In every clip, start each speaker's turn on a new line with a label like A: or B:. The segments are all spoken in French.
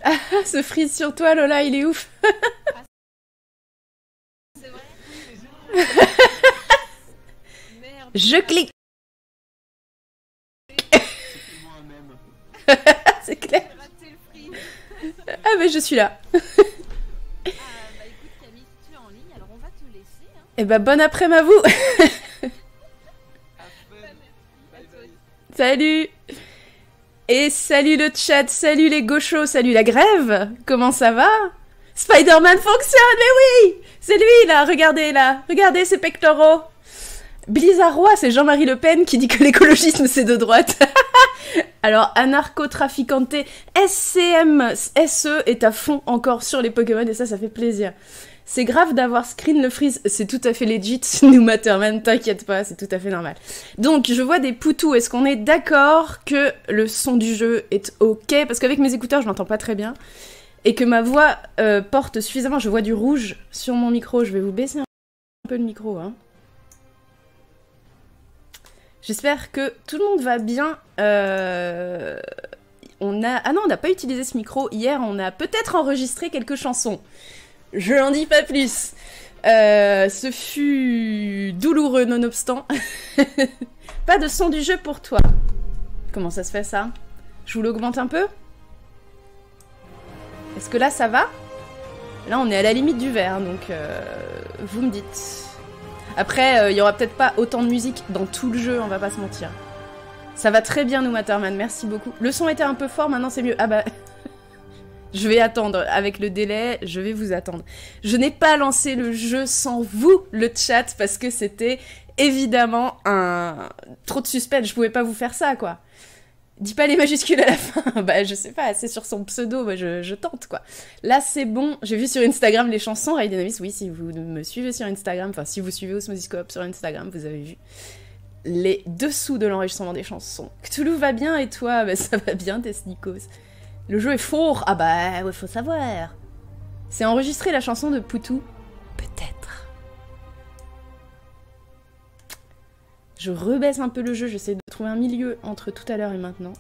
A: Ah, ce freeze sur toi, Lola, il est ouf.
B: Ah, c'est vrai. Merde.
A: Je clique. C'est clair.
B: J'ai raté le freeze.
A: Ah, mais je suis là.
B: Ah, bah écoute Camille, si tu es en ligne, alors on va te laisser. Hein.
A: Eh ben, bon après-midi à vous.
B: À toi aussi.
A: Salut. Et salut le chat, salut les gauchos, salut la grève. Comment ça va? Spider-Man fonctionne, mais oui. C'est lui là, regardez ses pectoraux. Blizzarrois, c'est Jean-Marie Le Pen qui dit que l'écologisme c'est de droite. Alors, anarcho-traficanté, SCM, SE est à fond encore sur les Pokémon et ça fait plaisir. C'est grave d'avoir screen le freeze, c'est tout à fait legit, nous Matterman, t'inquiète pas, c'est tout à fait normal. Donc, je vois des poutous, est-ce qu'on est d'accord que le son du jeu est ok? Parce qu'avec mes écouteurs, je l'entends pas très bien. Et que ma voix porte suffisamment, je vois du rouge sur mon micro, je vais vous baisser un peu le micro, hein. J'espère que tout le monde va bien. Ah non, on n'a pas utilisé ce micro. Hier, on a peut-être enregistré quelques chansons. Je n'en dis pas plus. Ce fut douloureux nonobstant. Pas de son du jeu pour toi. Comment ça se fait ça? Je vous l'augmente un peu? Est-ce que là, ça va? Là, on est à la limite du verre, donc vous me dites. Après, il y aura peut-être pas autant de musique dans tout le jeu, on va pas se mentir. Ça va très bien, nous, Matterman, merci beaucoup. Le son était un peu fort, maintenant c'est mieux. Ah bah... je vais attendre, avec le délai, je vais vous attendre. Je n'ai pas lancé le jeu sans vous, le chat, parce que c'était évidemment un... trop de suspense, je pouvais pas vous faire ça, quoi. Dis pas les majuscules à la fin. Bah, je sais pas, c'est sur son pseudo, moi je tente, quoi. Là, c'est bon. J'ai vu sur Instagram les chansons, Ray Dynamics. Oui, si vous me suivez sur Instagram, enfin, si vous suivez Osmosiscope sur Instagram, vous avez vu les dessous de l'enregistrement des chansons. Cthulhu va bien et toi? Bah, ça va bien, Tesnikos. Le jeu est fort. Ah bah, ouais, faut savoir. C'est enregistré la chanson de Poutou? Peut-être. Je rebaisse un peu le jeu, j'essaie de trouver un milieu entre tout à l'heure et maintenant.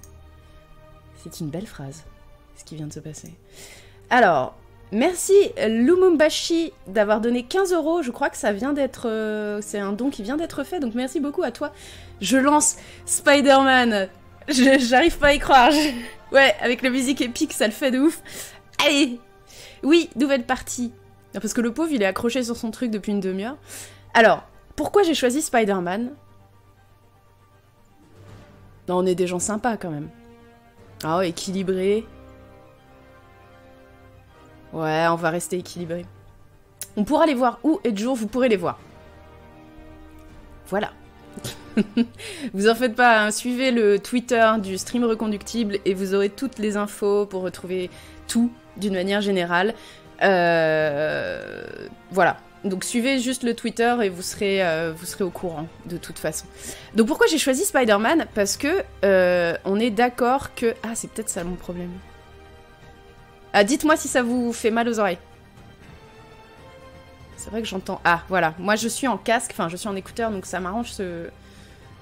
A: C'est une belle phrase, ce qui vient de se passer. Alors, merci Lumumbashi d'avoir donné 15 €. Je crois que ça vient d'être... c'est un don qui vient d'être fait, donc merci beaucoup à toi. Je lance Spider-Man. J'arrive pas à y croire. Ouais, avec la musique épique, ça le fait de ouf. Allez. Oui, nouvelle partie. Non, parce que le pauvre, il est accroché sur son truc depuis une demi-heure. Alors, pourquoi j'ai choisi Spider-Man? Non, on est des gens sympas quand même. Oh, équilibré. Ouais, on va rester équilibré. On pourra les voir où et de jour, vous pourrez les voir. Voilà. Vous en faites pas, hein. Suivez le Twitter du stream reconductible et vous aurez toutes les infos pour retrouver tout d'une manière générale. Voilà. Donc suivez juste le Twitter et vous serez au courant de toute façon. Donc pourquoi j'ai choisi Spider-Man? Parce que on est d'accord que... Ah, c'est peut-être ça mon problème. Ah, dites-moi si ça vous fait mal aux oreilles. C'est vrai que j'entends... Ah, voilà. Moi, je suis en casque, enfin, je suis en écouteur, donc ça m'arrange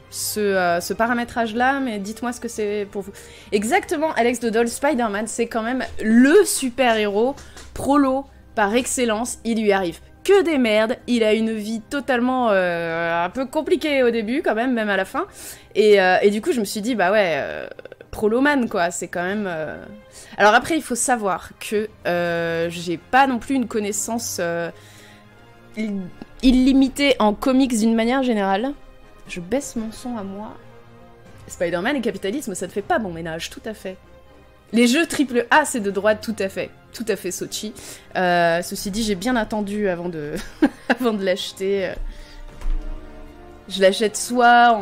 A: ce paramétrage-là, mais dites-moi ce que c'est pour vous. Exactement, Alex Dodol, Spider-Man, c'est quand même le super-héros prolo par excellence. Il lui arrive que des merdes, il a une vie totalement un peu compliquée au début, quand même à la fin. Et du coup, je me suis dit, bah ouais... Proloman, quoi, c'est quand même... Alors après, il faut savoir que j'ai pas non plus une connaissance illimitée en comics d'une manière générale. Je baisse mon son à moi. Spider-Man et capitalisme, ça ne fait pas bon ménage, tout à fait. Les jeux AAA, c'est de droite, tout à fait. Tout à fait, Sochi. Ceci dit, j'ai bien attendu avant de, avant de l'acheter. Je l'achète soit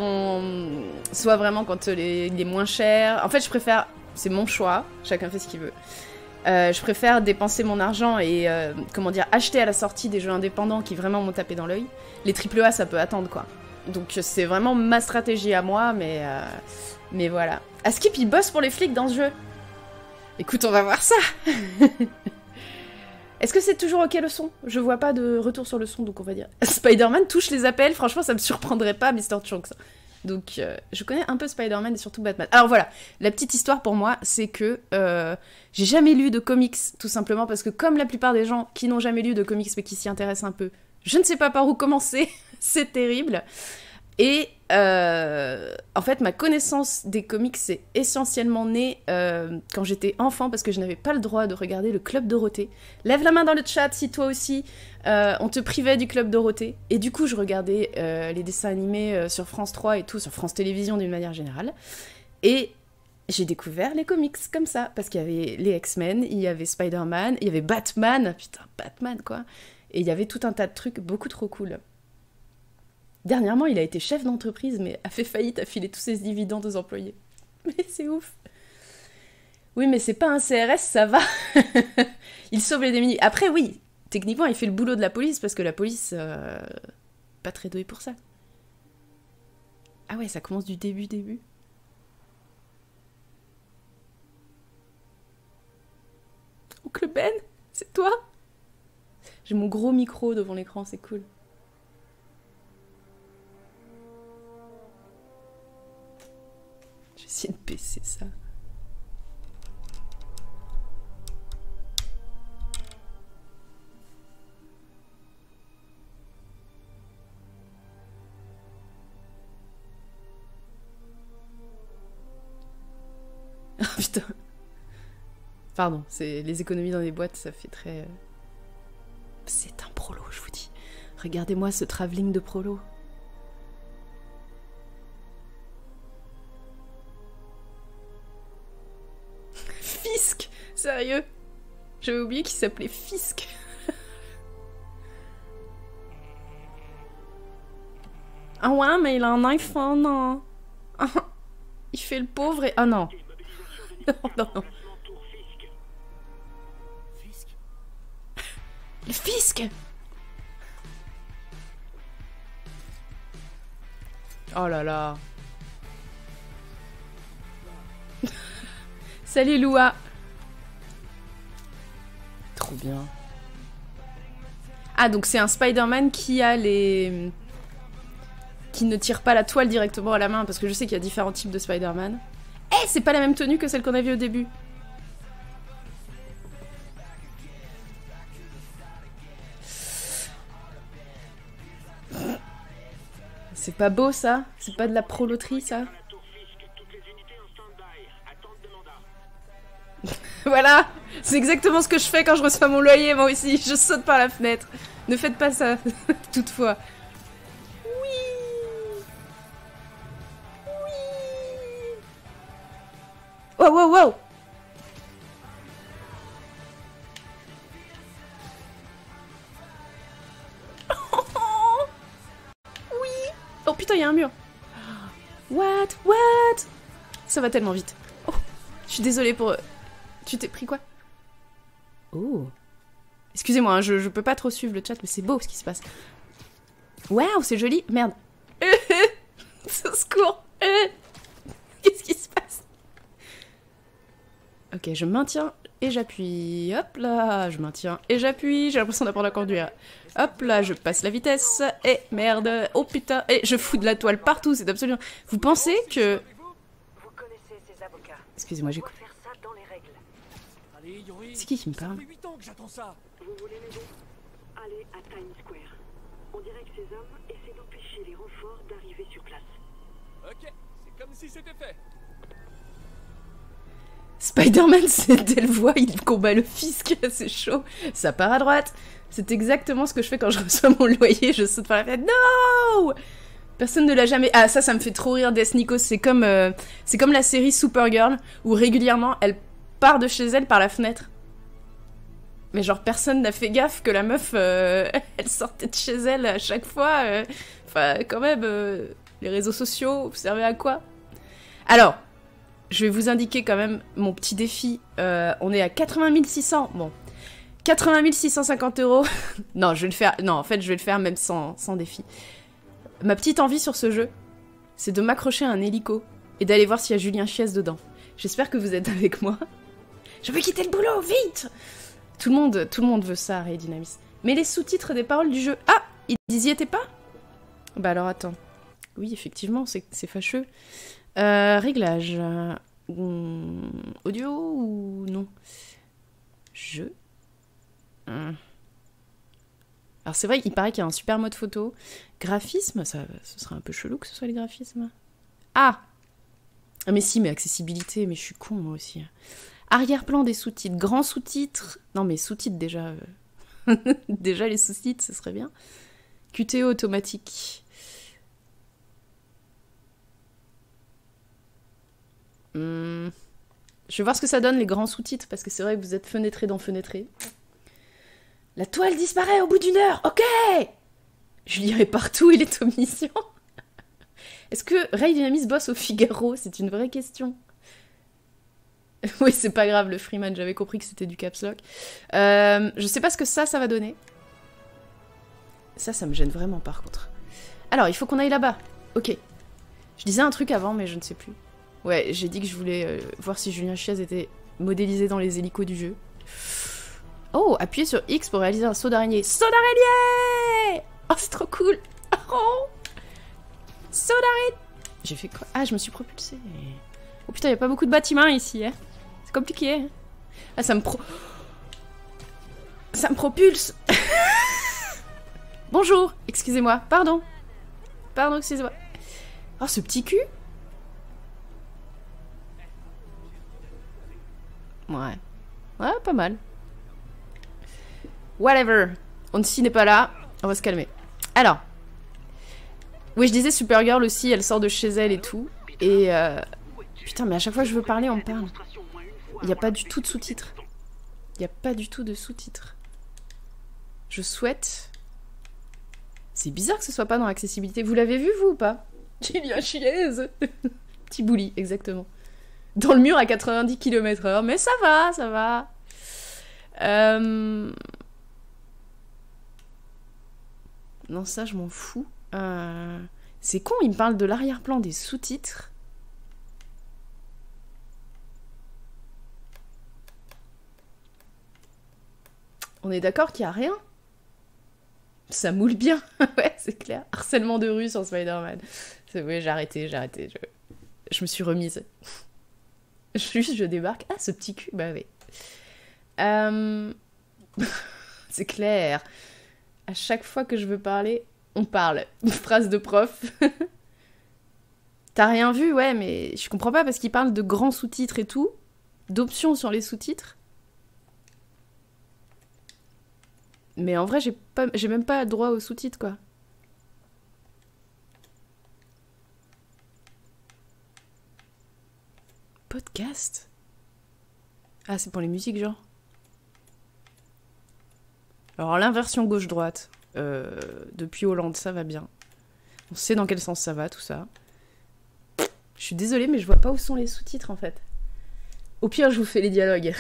A: vraiment quand il est moins cher. En fait, je préfère... C'est mon choix, chacun fait ce qu'il veut. Je préfère dépenser mon argent et, comment dire, acheter à la sortie des jeux indépendants qui vraiment m'ont tapé dans l'œil. Les AAA, ça peut attendre, quoi. Donc c'est vraiment ma stratégie à moi, mais voilà. Askip, il bosse pour les flics dans ce jeu. Écoute, on va voir ça. Est-ce que c'est toujours ok le son? Je vois pas de retour sur le son, donc on va dire... Spider-Man touche les appels, franchement ça me surprendrait pas, Mr. Chunks. Donc je connais un peu Spider-Man et surtout Batman. Alors voilà, la petite histoire pour moi, c'est que j'ai jamais lu de comics, tout simplement parce que comme la plupart des gens qui n'ont jamais lu de comics mais qui s'y intéressent un peu, je ne sais pas par où commencer, c'est terrible. Et en fait, ma connaissance des comics est essentiellement née quand j'étais enfant, parce que je n'avais pas le droit de regarder le Club Dorothée. Lève la main dans le chat si toi aussi, on te privait du Club Dorothée. Et du coup, je regardais les dessins animés sur France 3 et tout, sur France Télévisions d'une manière générale. Et j'ai découvert les comics comme ça, parce qu'il y avait les X-Men, il y avait Spider-Man, il y avait Batman, putain, Batman quoi. Et il y avait tout un tas de trucs beaucoup trop cool. Dernièrement, il a été chef d'entreprise, mais a fait faillite, a filé tous ses dividendes aux employés. Mais c'est ouf. Oui, mais c'est pas un CRS, ça va. Il sauve les démunis. Après, oui, techniquement, il fait le boulot de la police, parce que la police, pas très douée pour ça. Ah ouais, ça commence du début. Oncle Ben, c'est toi? J'ai mon gros micro devant l'écran, c'est cool. J'essaie de baisser ça. Oh putain. Pardon, c'est les économies dans les boîtes, ça fait très... C'est un prolo, je vous dis. Regardez-moi ce travelling de prolo. Fisk! Sérieux? J'avais oublié qu'il s'appelait Fisk. Ah ouais, mais il a un iPhone. Hein. Il fait le pauvre et... Ah non. Non. Le Fisk! Oh là là. Salut Loua. Trop bien. Ah, donc c'est un Spider-Man qui a les... qui ne tire pas la toile directement à la main, parce que je sais qu'il y a différents types de Spider-Man. Eh, c'est pas la même tenue que celle qu'on a vue au début. C'est pas beau ça? C'est pas de la proloterie ça? Voilà, c'est exactement ce que je fais quand je reçois mon loyer, moi aussi. Je saute par la fenêtre. Ne faites pas ça, toutefois. Oui. Wow. Oui. Oh putain, il y a un mur. What? Ça va tellement vite. Oh, je suis désolée pour... Tu t'es pris quoi? Oh. Excusez-moi, hein, je peux pas trop suivre le chat, mais c'est beau ce qui se passe. Waouh, c'est joli. Merde. Au secours. Qu'est-ce qui se passe? Ok, je maintiens et j'appuie. Hop là, je maintiens et j'appuie. J'ai l'impression d'apprendre à conduire. Hop là, je passe la vitesse. Et merde. Oh putain. Et je fous de la toile partout, c'est absolument... Vous pensez que... Excusez-moi, j'écoute. C'est qui me parle?
C: Vous voulez m'aider? Allez à Times Square. On dirait que ces hommes essaient d'empêcher les renforts d'arriver sur place.
D: Ok, c'est comme si c'était fait.
A: Spider-Man, c'est Delvoye, il combat le fisc, c'est chaud. Ça part à droite. C'est exactement ce que je fais quand je reçois mon loyer, je saute par la fenêtre. No! Personne ne l'a jamais... Ah, ça me fait trop rire, Death Nikos. C'est comme la série Supergirl, où régulièrement, elle part de chez elle par la fenêtre. Mais genre, personne n'a fait gaffe que la meuf, elle sortait de chez elle à chaque fois. Enfin, quand même, les réseaux sociaux, vous servez à quoi? Alors, je vais vous indiquer quand même mon petit défi. On est à 80 600. Bon, 80 650 €. Non, je vais le faire. Non, en fait, je vais le faire même sans défi. Ma petite envie sur ce jeu, c'est de m'accrocher à un hélico et d'aller voir s'il y a Julien Chies dedans. J'espère que vous êtes avec moi. Je veux quitter le boulot, vite! Tout le monde veut ça, Ray Dynamis. Mais les sous-titres des paroles du jeu... Ah! Ils y étaient pas? Bah alors attends. Oui, effectivement, c'est fâcheux. Réglage. Audio ou non? Jeu. Alors c'est vrai qu'il paraît qu'il y a un super mode photo. Graphisme, ce serait un peu chelou que ce soit les graphismes. Ah mais si, mais accessibilité, mais je suis con moi aussi. Arrière-plan des sous-titres, grands sous-titres. Non mais sous-titres déjà. Déjà les sous-titres, ce serait bien. QTO automatique. Je vais voir ce que ça donne les grands sous-titres, parce que c'est vrai que vous êtes fenêtré dans fenêtré. La toile disparaît au bout d'une heure, ok. Je lirai partout, il est omniscient. Est-ce que Ray Dynamis bosse au Figaro? C'est une vraie question. Oui, c'est pas grave, le Freeman, j'avais compris que c'était du caps lock. Je sais pas ce que ça va donner. Ça me gêne vraiment par contre. Alors, il faut qu'on aille là-bas. Ok. Je disais un truc avant, mais je ne sais plus. Ouais, j'ai dit que je voulais voir si Julien Chiez était modélisé dans les hélicos du jeu. Oh, appuyez sur X pour réaliser un saut d'araignée. Saut d'araignée! Oh, c'est trop cool! Oh! Saut d'araignée! J'ai fait quoi? Ah, je me suis propulsée. Oh putain, y a pas beaucoup de bâtiments ici, hein. C'est compliqué. Hein. Ah, ça me propulse! Bonjour! Excusez-moi, pardon. Pardon, excusez-moi. Oh, ce petit cul! Ouais. Ouais, pas mal. Whatever. Onsi n'est pas là. On va se calmer. Alors. Oui, je disais Supergirl aussi, elle sort de chez elle et tout. Et putain, mais à chaque fois que je veux parler, on me parle. Il n'y a pas du tout de sous-titres. Il n'y a pas du tout de sous-titres. Je souhaite... C'est bizarre que ce soit pas dans l'accessibilité. Vous l'avez vu, vous, ou pas? Julien Chiez. Petit bouli, exactement. Dans le mur à 90 km/h. Mais ça va, ça va. Non, ça, je m'en fous. C'est con, il me parle de l'arrière-plan des sous-titres. On est d'accord qu'il n'y a rien? Ça moule bien. Ouais, c'est clair. Harcèlement de rue sur Spider-Man. Oui, j'ai arrêté. Je me suis remise. Juste, je débarque. Ah, ce petit cul. Bah oui. C'est clair. À chaque fois que je veux parler, on parle. Phrase de prof. T'as rien vu? Ouais, mais je comprends pas parce qu'il parle de grands sous-titres et tout. D'options sur les sous-titres. Mais en vrai, j'ai même pas droit aux sous-titres, quoi. Podcast? Ah, c'est pour les musiques, genre. Alors, l'inversion gauche-droite. Depuis Hollande, ça va bien. On sait dans quel sens ça va, tout ça. Je suis désolée, mais je vois pas où sont les sous-titres, en fait. Au pire, je vous fais les dialogues.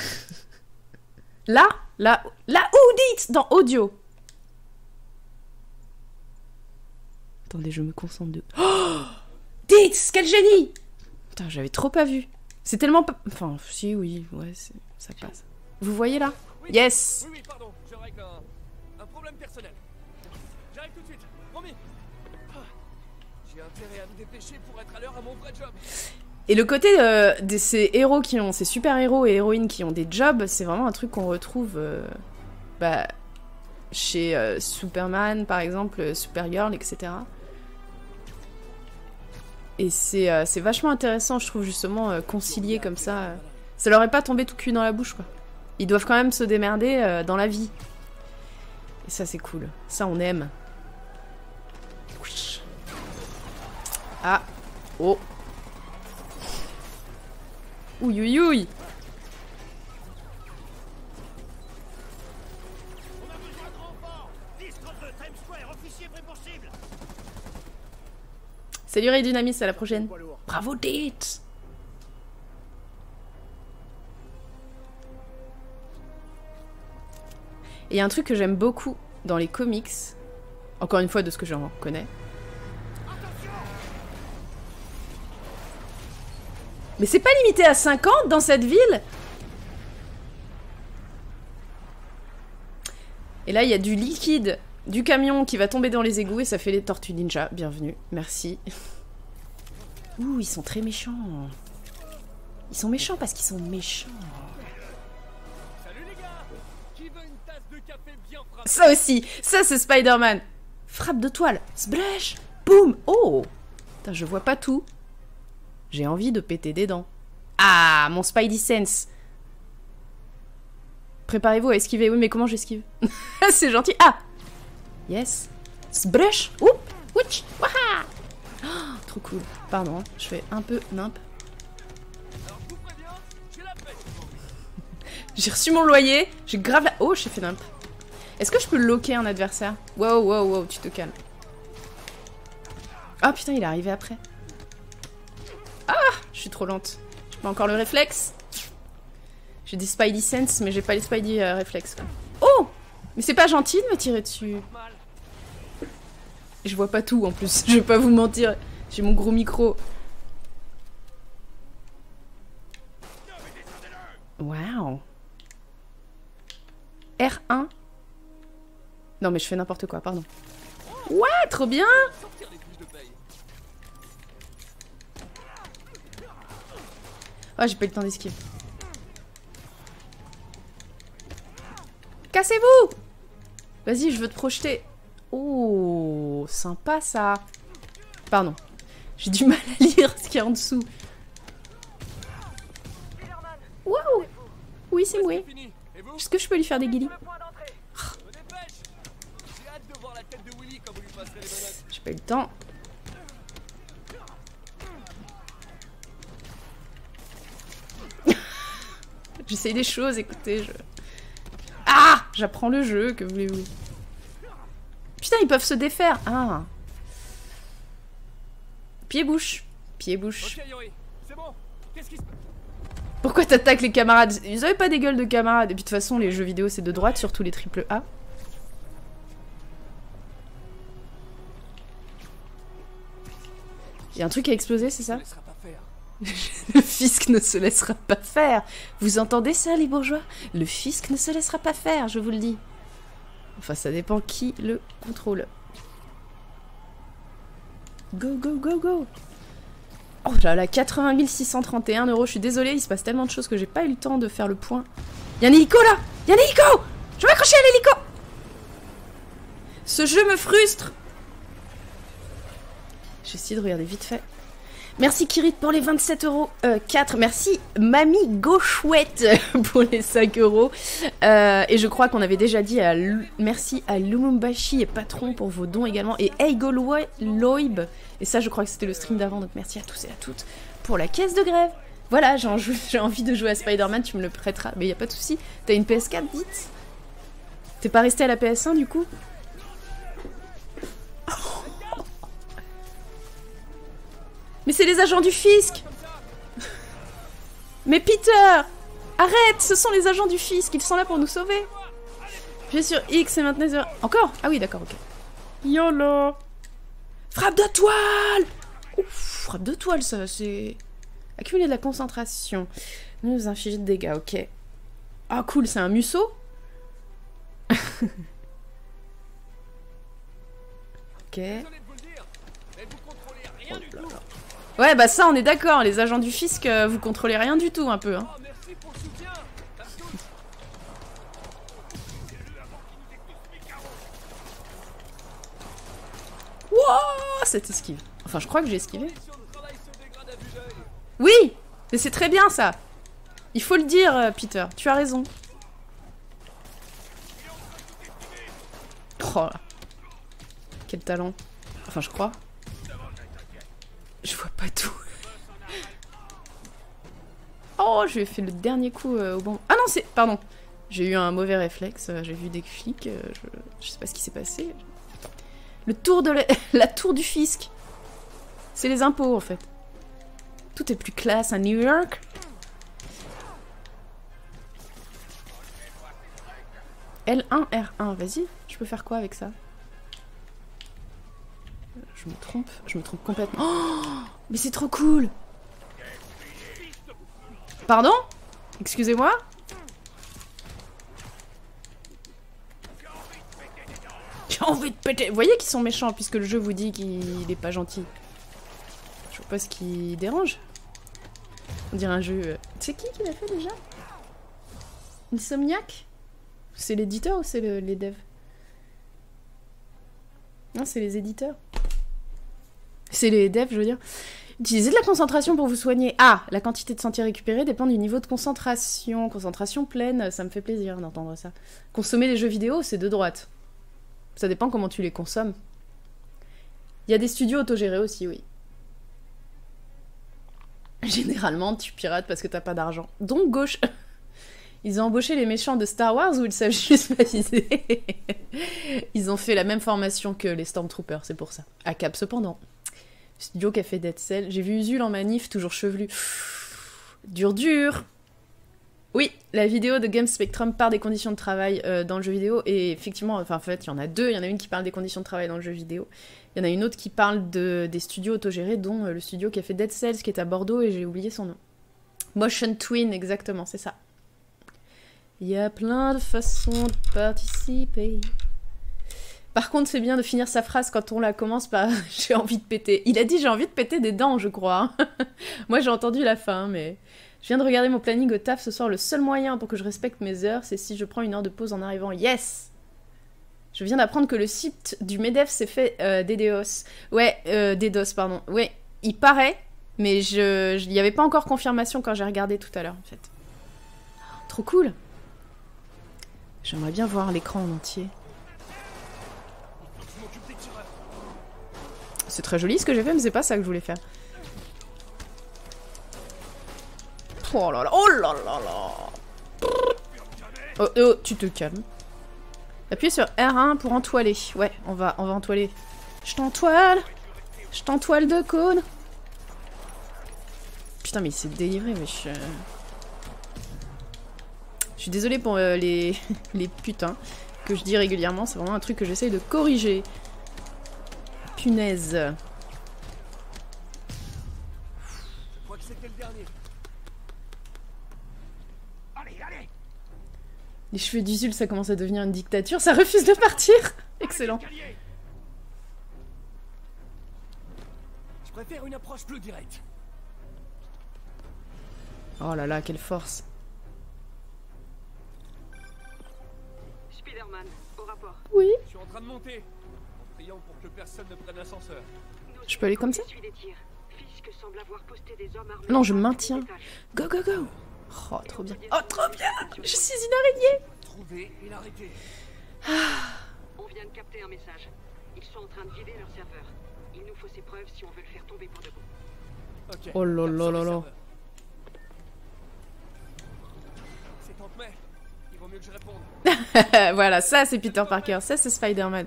A: Là, où dites dans audio. Attendez, je me concentre de... Oh, dites, quel génie. Putain, j'avais trop pas vu. C'est tellement pas... Enfin, si, oui, ouais, ça passe. Vous voyez là?
D: Oui,
A: yes.
D: Oui, pardon, je règle un problème personnel. J'arrive tout de suite, promis. J'ai intérêt à me dépêcher pour être à l'heure à mon vrai job.
A: Et le côté de ces héros ces super-héros et héroïnes qui ont des jobs, c'est vraiment un truc qu'on retrouve chez Superman, par exemple, Supergirl, etc. Et c'est vachement intéressant, je trouve, justement, concilier comme ça. Ça leur est pas tombé tout cuit dans la bouche, quoi. Ils doivent quand même se démerder dans la vie. Et ça, c'est cool. Ça, on aime. Ah. Oh. Ouïe, ouïe, ouïe. Salut Ray Dynamis, à la prochaine. Bravo Dit. Et il y a un truc que j'aime beaucoup dans les comics, encore une fois de ce que j'en connais. Mais c'est pas limité à 50 dans cette ville? Et là, il y a du liquide du camion qui va tomber dans les égouts et ça fait les tortues ninja. Bienvenue, merci. Ouh, ils sont très méchants. Ils sont méchants parce qu'ils sont méchants.
D: Salut les gars! Qui veut une tasse de café bien frappée?
A: Ça aussi, ça c'est Spider-Man. Frappe de toile, splash, boum, oh. Putain, je vois pas tout. J'ai envie de péter des dents. Ah, mon Spidey Sense. Préparez-vous à esquiver. Oui, mais comment j'esquive? C'est gentil. Ah! Yes. Splash. Oup. Ouch. Waha. Oh, trop cool. Pardon, hein, je fais un peu nimp.
D: Alors je vous préviens, j'ai la pêche.
A: J'ai reçu mon loyer. J'ai grave la... Oh, j'ai fait nimp. Est-ce que je peux loquer un adversaire? Wow, wow, wow, tu te calmes. Ah putain, il est arrivé après. Ah, je suis trop lente. J'ai pas encore le réflexe. J'ai des Spidey Sense, mais j'ai pas les Spidey réflexes. Quoi. Oh! Mais c'est pas gentil de me tirer dessus.
D: Mal.
A: Je vois pas tout en plus, je vais pas vous mentir. J'ai mon gros micro. Waouh. R1. Non mais je fais n'importe quoi, pardon. Ouais, trop bien.
D: Sortir les fiches de paye.
A: Oh, j'ai pas eu le temps d'esquiver. Cassez-vous! Vas-y, je veux te projeter. Oh, sympa ça. Pardon. J'ai du mal à lire ce qu'il y a en dessous. Waouh! Oui, c'est moi.
D: C'est fini. Et vous?
A: Est-ce que je peux lui faire des guilis?
D: Me dépêche. J'ai hâte de voir la tête de Willy quand vous lui passerez les menottes.
A: J'ai pas eu le temps. J'essaye des choses, écoutez, je... Ah! J'apprends le jeu, que voulez-vous? Putain, ils peuvent se défaire. Ah. Pied-bouche. Pied-bouche.
D: Ok Yori, c'est bon. Qu'est-ce qui se passe?
A: Pourquoi t'attaques les camarades? Ils avaient pas des gueules de camarades. Et puis de toute façon, les jeux vidéo, c'est de droite, surtout les triple A. Il y a un truc qui a explosé, c'est ça?
D: Ne laissera pas faire.
A: Le fisc ne se laissera pas faire. Vous entendez ça, les bourgeois? Le fisc ne se laissera pas faire, je vous le dis. Enfin, ça dépend qui le contrôle. Go, go, go, go. Oh là là, 80 631 €. Je suis désolée, il se passe tellement de choses que j'ai pas eu le temps de faire le point. Y'a un hélico là! Y'a un hélico! Je vais m'accrocher à l'hélico! Ce jeu me frustre! J'ai essayé de regarder vite fait. Merci Kirit pour les 27 €. 4. Merci Mamie Gauchouette pour les 5 €. Et je crois qu'on avait déjà dit merci à Lumumbashi et Patron pour vos dons également. Et Eigo Loib. Et ça, je crois que c'était le stream d'avant. Donc merci à tous et à toutes pour la caisse de grève. Voilà, j'ai envie de jouer à Spider-Man, tu me le prêteras. Mais y a pas de souci. T'as une PS4, dites? T'es pas resté à la PS1 du coup? Mais c'est les agents du fisc! Mais Peter! Arrête! Ce sont les agents du fisc, ils sont là pour nous sauver! Appuyez sur X et maintenant... Encore? Ah oui, d'accord, ok. YOLO! Frappe de toile! Ouf, frappe de toile, ça, c'est... Accumuler de la concentration. Nous infliger de dégâts, ok. Ah, cool, c'est un museau? Ok.
D: Désolé de vous le dire, mais vous contrôlez rien du tout.
A: Ouais, bah ça, on est d'accord. Les agents du fisc, vous contrôlez rien du tout, un peu. Hein.
D: Oh, merci pour le soutien. À tous.
A: Wouah, cette esquive. Enfin, je crois que j'ai esquivé.
D: Conditions de travail se dégradent à vue d'œil.
A: Oui, mais c'est très bien, ça. Il faut le dire, Peter. Tu as raison. Oh là. Quel talent. Enfin, je crois. Je vois pas tout. Oh, je lui ai fait le dernier coup au bon... Ah non, c'est... Pardon. J'ai eu un mauvais réflexe. J'ai vu des flics. Je sais pas ce qui s'est passé. Le tour de la tour du fisc. C'est les impôts, en fait. Tout est plus classe à New York. L1, R1. Vas-y. Je peux faire quoi avec ça? Je me trompe complètement. Oh, mais c'est trop cool. Pardon? J'ai envie de péter. Vous voyez qu'ils sont méchants puisque le jeu vous dit qu'il est pas gentil. Je vois pas ce qui dérange. On dirait un jeu... C'est qui l'a fait déjà? Insomniac? C'est l'éditeur ou c'est les devs? Non, c'est les éditeurs. C'est les devs, je veux dire. Utilisez de la concentration pour vous soigner. Ah, la quantité de santé récupérée dépend du niveau de concentration. Concentration pleine, ça me fait plaisir d'entendre ça. Consommer des jeux vidéo, c'est de droite. Ça dépend comment tu les consommes. Il y a des studios autogérés aussi, oui. Généralement, tu pirates parce que t'as pas d'argent. Donc gauche. Ils ont embauché les méchants de Star Wars ou ils savent juste pas viser? Ils ont fait la même formation que les Stormtroopers, c'est pour ça. À Cap cependant. Studio qui a fait Dead Cell. J'ai vu Usul en manif, toujours chevelu. Dur. Oui, la vidéo de Game Spectrum part des conditions de travail dans le jeu vidéo. Et effectivement, enfin en fait, il y en a deux. Il y en a une qui parle des conditions de travail dans le jeu vidéo. Il y en a une autre qui parle des studios autogérés, dont le studio qui a fait Dead Cells, qui est à Bordeaux, et j'ai oublié son nom. Motion Twin, exactement, c'est ça. Il y a plein de façons de participer. Par contre, c'est bien de finir sa phrase quand on la commence par « j'ai envie de péter ». Il a dit « j'ai envie de péter des dents », je crois. Moi, j'ai entendu la fin, mais... Je viens de regarder mon planning au taf ce soir. Le seul moyen pour que je respecte mes heures, c'est si je prends une heure de pause en arrivant. Yes! Je viens d'apprendre que le site du MEDEF s'est fait DDoS. Ouais, DDoS, pardon. Ouais, il paraît, mais il n'y avait pas encore confirmation quand j'ai regardé tout à l'heure, en fait. Trop cool! J'aimerais bien voir l'écran en entier. C'est très joli ce que j'ai fait, mais c'est pas ça que je voulais faire. Oh là là, oh là là là. Oh, oh, tu te calmes. Appuyez sur R1 pour entoiler. Ouais, on va entoiler. Je t'entoile. Je t'entoile de cône. Putain, mais il s'est délivré, mais je suis désolée pour les putains que je dis régulièrement. C'est vraiment un truc que j'essaye de corriger. Punaise.
D: Je crois que c'était le dernier. Allez.
A: Les cheveux d'Usul, ça commence à devenir une dictature. Ça refuse de partir. Excellent.
D: Je préfère une approche plus directe.
A: Oh là là, quelle force.
C: Spider-Man, au rapport.
A: Oui.
D: Je suis en train de monter. En priant pour que personne ne prenne l'ascenseur.
A: Je peux aller comme ça?
C: Suis des tirs. Fisk semble avoir posté des hommes armés.
A: Non, je maintiens. Go, go, go. Oh, trop bien. Oh, trop bien. Je suis une araignée.
D: Trouver et l'arrêter.
C: On vient de capter un message. Ils sont en train de vider leur serveur. Il nous faut ces preuves si on veut le faire tomber pour de bon.
D: Ok.
A: Oh là là là là.
D: C'est Tante May. Il vaut mieux que je réponde.
A: Voilà, ça c'est Peter Parker, ça c'est Spider-Man.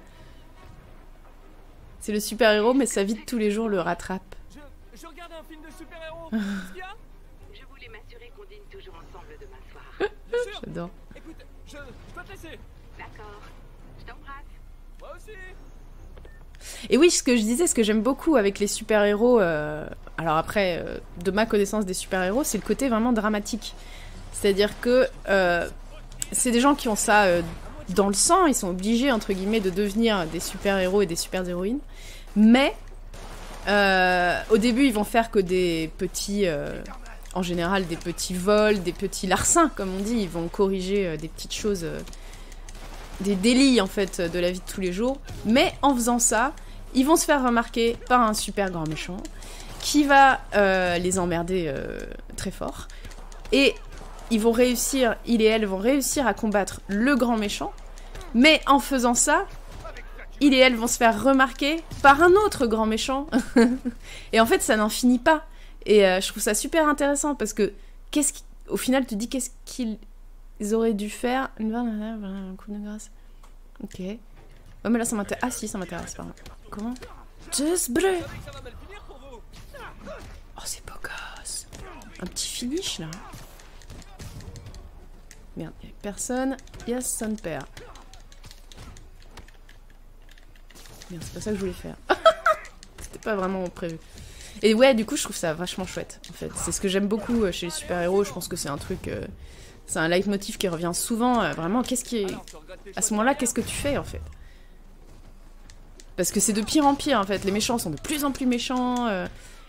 A: C'est le super-héros, mais sa vie de tous les jours le rattrape.
D: Je regarde un film de super-héros. Qu'est-ce qu'il y a?
C: Je voulais m'assurer qu'on dîne toujours ensemble demain soir.
D: Bien sûr.
A: J'adore.
D: Écoute, je dois te laisser.
C: D'accord. Je t'embrasse.
D: Moi aussi.
A: Et oui, ce que je disais, ce que j'aime beaucoup avec les super-héros, alors après, de ma connaissance des super-héros, c'est le côté vraiment dramatique. C'est-à-dire que c'est des gens qui ont ça dans le sang, ils sont obligés, entre guillemets, de devenir des super-héros et des super-héroïnes. Mais, au début, ils vont faire que des petits... en général, des petits vols, des petits larcins, comme on dit. Ils vont corriger des petites choses... des délits, en fait, de la vie de tous les jours. Mais, en faisant ça, ils vont se faire remarquer par un super grand méchant qui va les emmerder très fort. Et... ils vont réussir, il et elle vont réussir à combattre le grand méchant, mais en faisant ça, il et elle vont se faire remarquer par un autre grand méchant. Et en fait, ça n'en finit pas. Et je trouve ça super intéressant parce que, au final, tu te dis qu'est-ce qu'ils auraient dû faire. Un coup de grâce. Ok. Ouais, mais là, ça m'intéresse. Ah si, ça m'intéresse, pardon. Comment? Just bleu. Oh, c'est beau gosse. Un petit finish, là. Merde, il n'y a personne. Yes, son père. Merde, c'est pas ça que je voulais faire. C'était pas vraiment prévu. Et ouais, du coup, je trouve ça vachement chouette, en fait. C'est ce que j'aime beaucoup chez les super-héros. Je pense que c'est un truc... c'est un leitmotiv qui revient souvent. Vraiment, qu'est-ce qui est... À ce moment-là, qu'est-ce que tu fais, en fait? Parce que c'est de pire en pire en fait, les méchants sont de plus en plus méchants.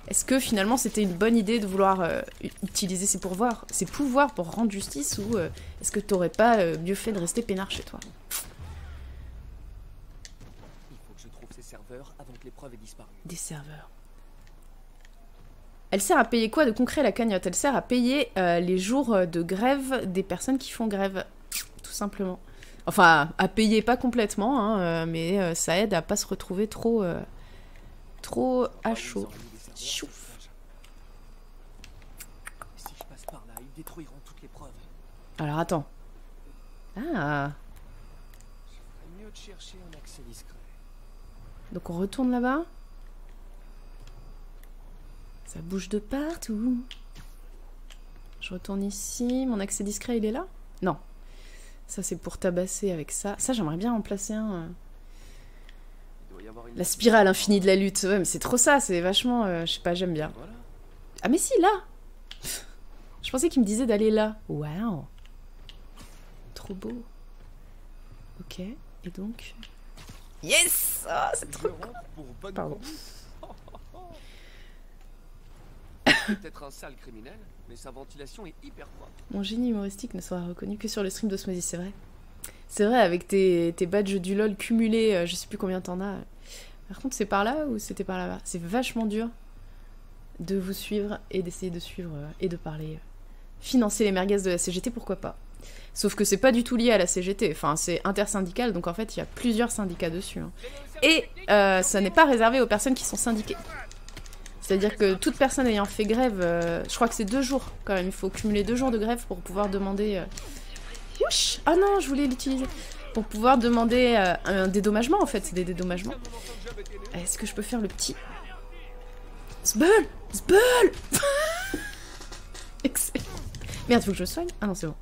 A: Est-ce que finalement c'était une bonne idée de vouloir utiliser ses pouvoirs pour rendre justice, ou est-ce que t'aurais pas mieux fait de rester peinard chez toi?
D: Il faut que je trouve ces serveurs avant que l'épreuve ait disparu.
A: Des serveurs. Elle sert à payer quoi de concret la cagnotte? Elle sert à payer les jours de grève des personnes qui font grève, tout simplement. Enfin, à payer pas complètement, hein, mais ça aide à pas se retrouver trop à chaud. Chouf.
D: Si je passe par là, ils détruiront toutes les preuves.
A: Alors attends. Ah.
D: Il mieux de chercher un accès discret.
A: Donc on retourne là-bas. Ça bouge de partout. Je retourne ici. Mon accès discret, il est là? Non. Ça, c'est pour tabasser avec ça. Ça, j'aimerais bien en placer un. La spirale infinie de la lutte. Ouais, mais c'est trop ça. C'est vachement... je sais pas, j'aime bien.
D: Voilà.
A: Ah, mais si, là. Je pensais qu'il me disait d'aller là. Waouh. Trop beau. Ok. Et donc... Yes! Oh, c'est trop cool. Pardon.
D: Peut-être un sale criminel, mais sa ventilation est hyper propre.
A: Mon génie humoristique ne sera reconnu que sur le stream d'Osmosis, c'est vrai. C'est vrai, avec tes badges du LoL cumulés, je sais plus combien t'en as. Par contre, c'est par là ou c'était par là-bas? C'est vachement dur de vous suivre et d'essayer de suivre et de parler. Financer les merguez de la CGT, pourquoi pas? Sauf que c'est pas du tout lié à la CGT, enfin c'est intersyndical, donc en fait il y a plusieurs syndicats dessus. Hein. Et ça n'est pas réservé aux personnes qui sont syndiquées. C'est-à-dire que toute personne ayant fait grève, je crois que c'est 2 jours quand même, il faut cumuler 2 jours de grève pour pouvoir demander... Youch! Ah non, je voulais l'utiliser. Pour pouvoir demander un dédommagement en fait, c'est des dédommagements. Est-ce que je peux faire le petit... Sbull! Sbull! Excellent. Merde, faut que je me soigne? Ah non, c'est bon.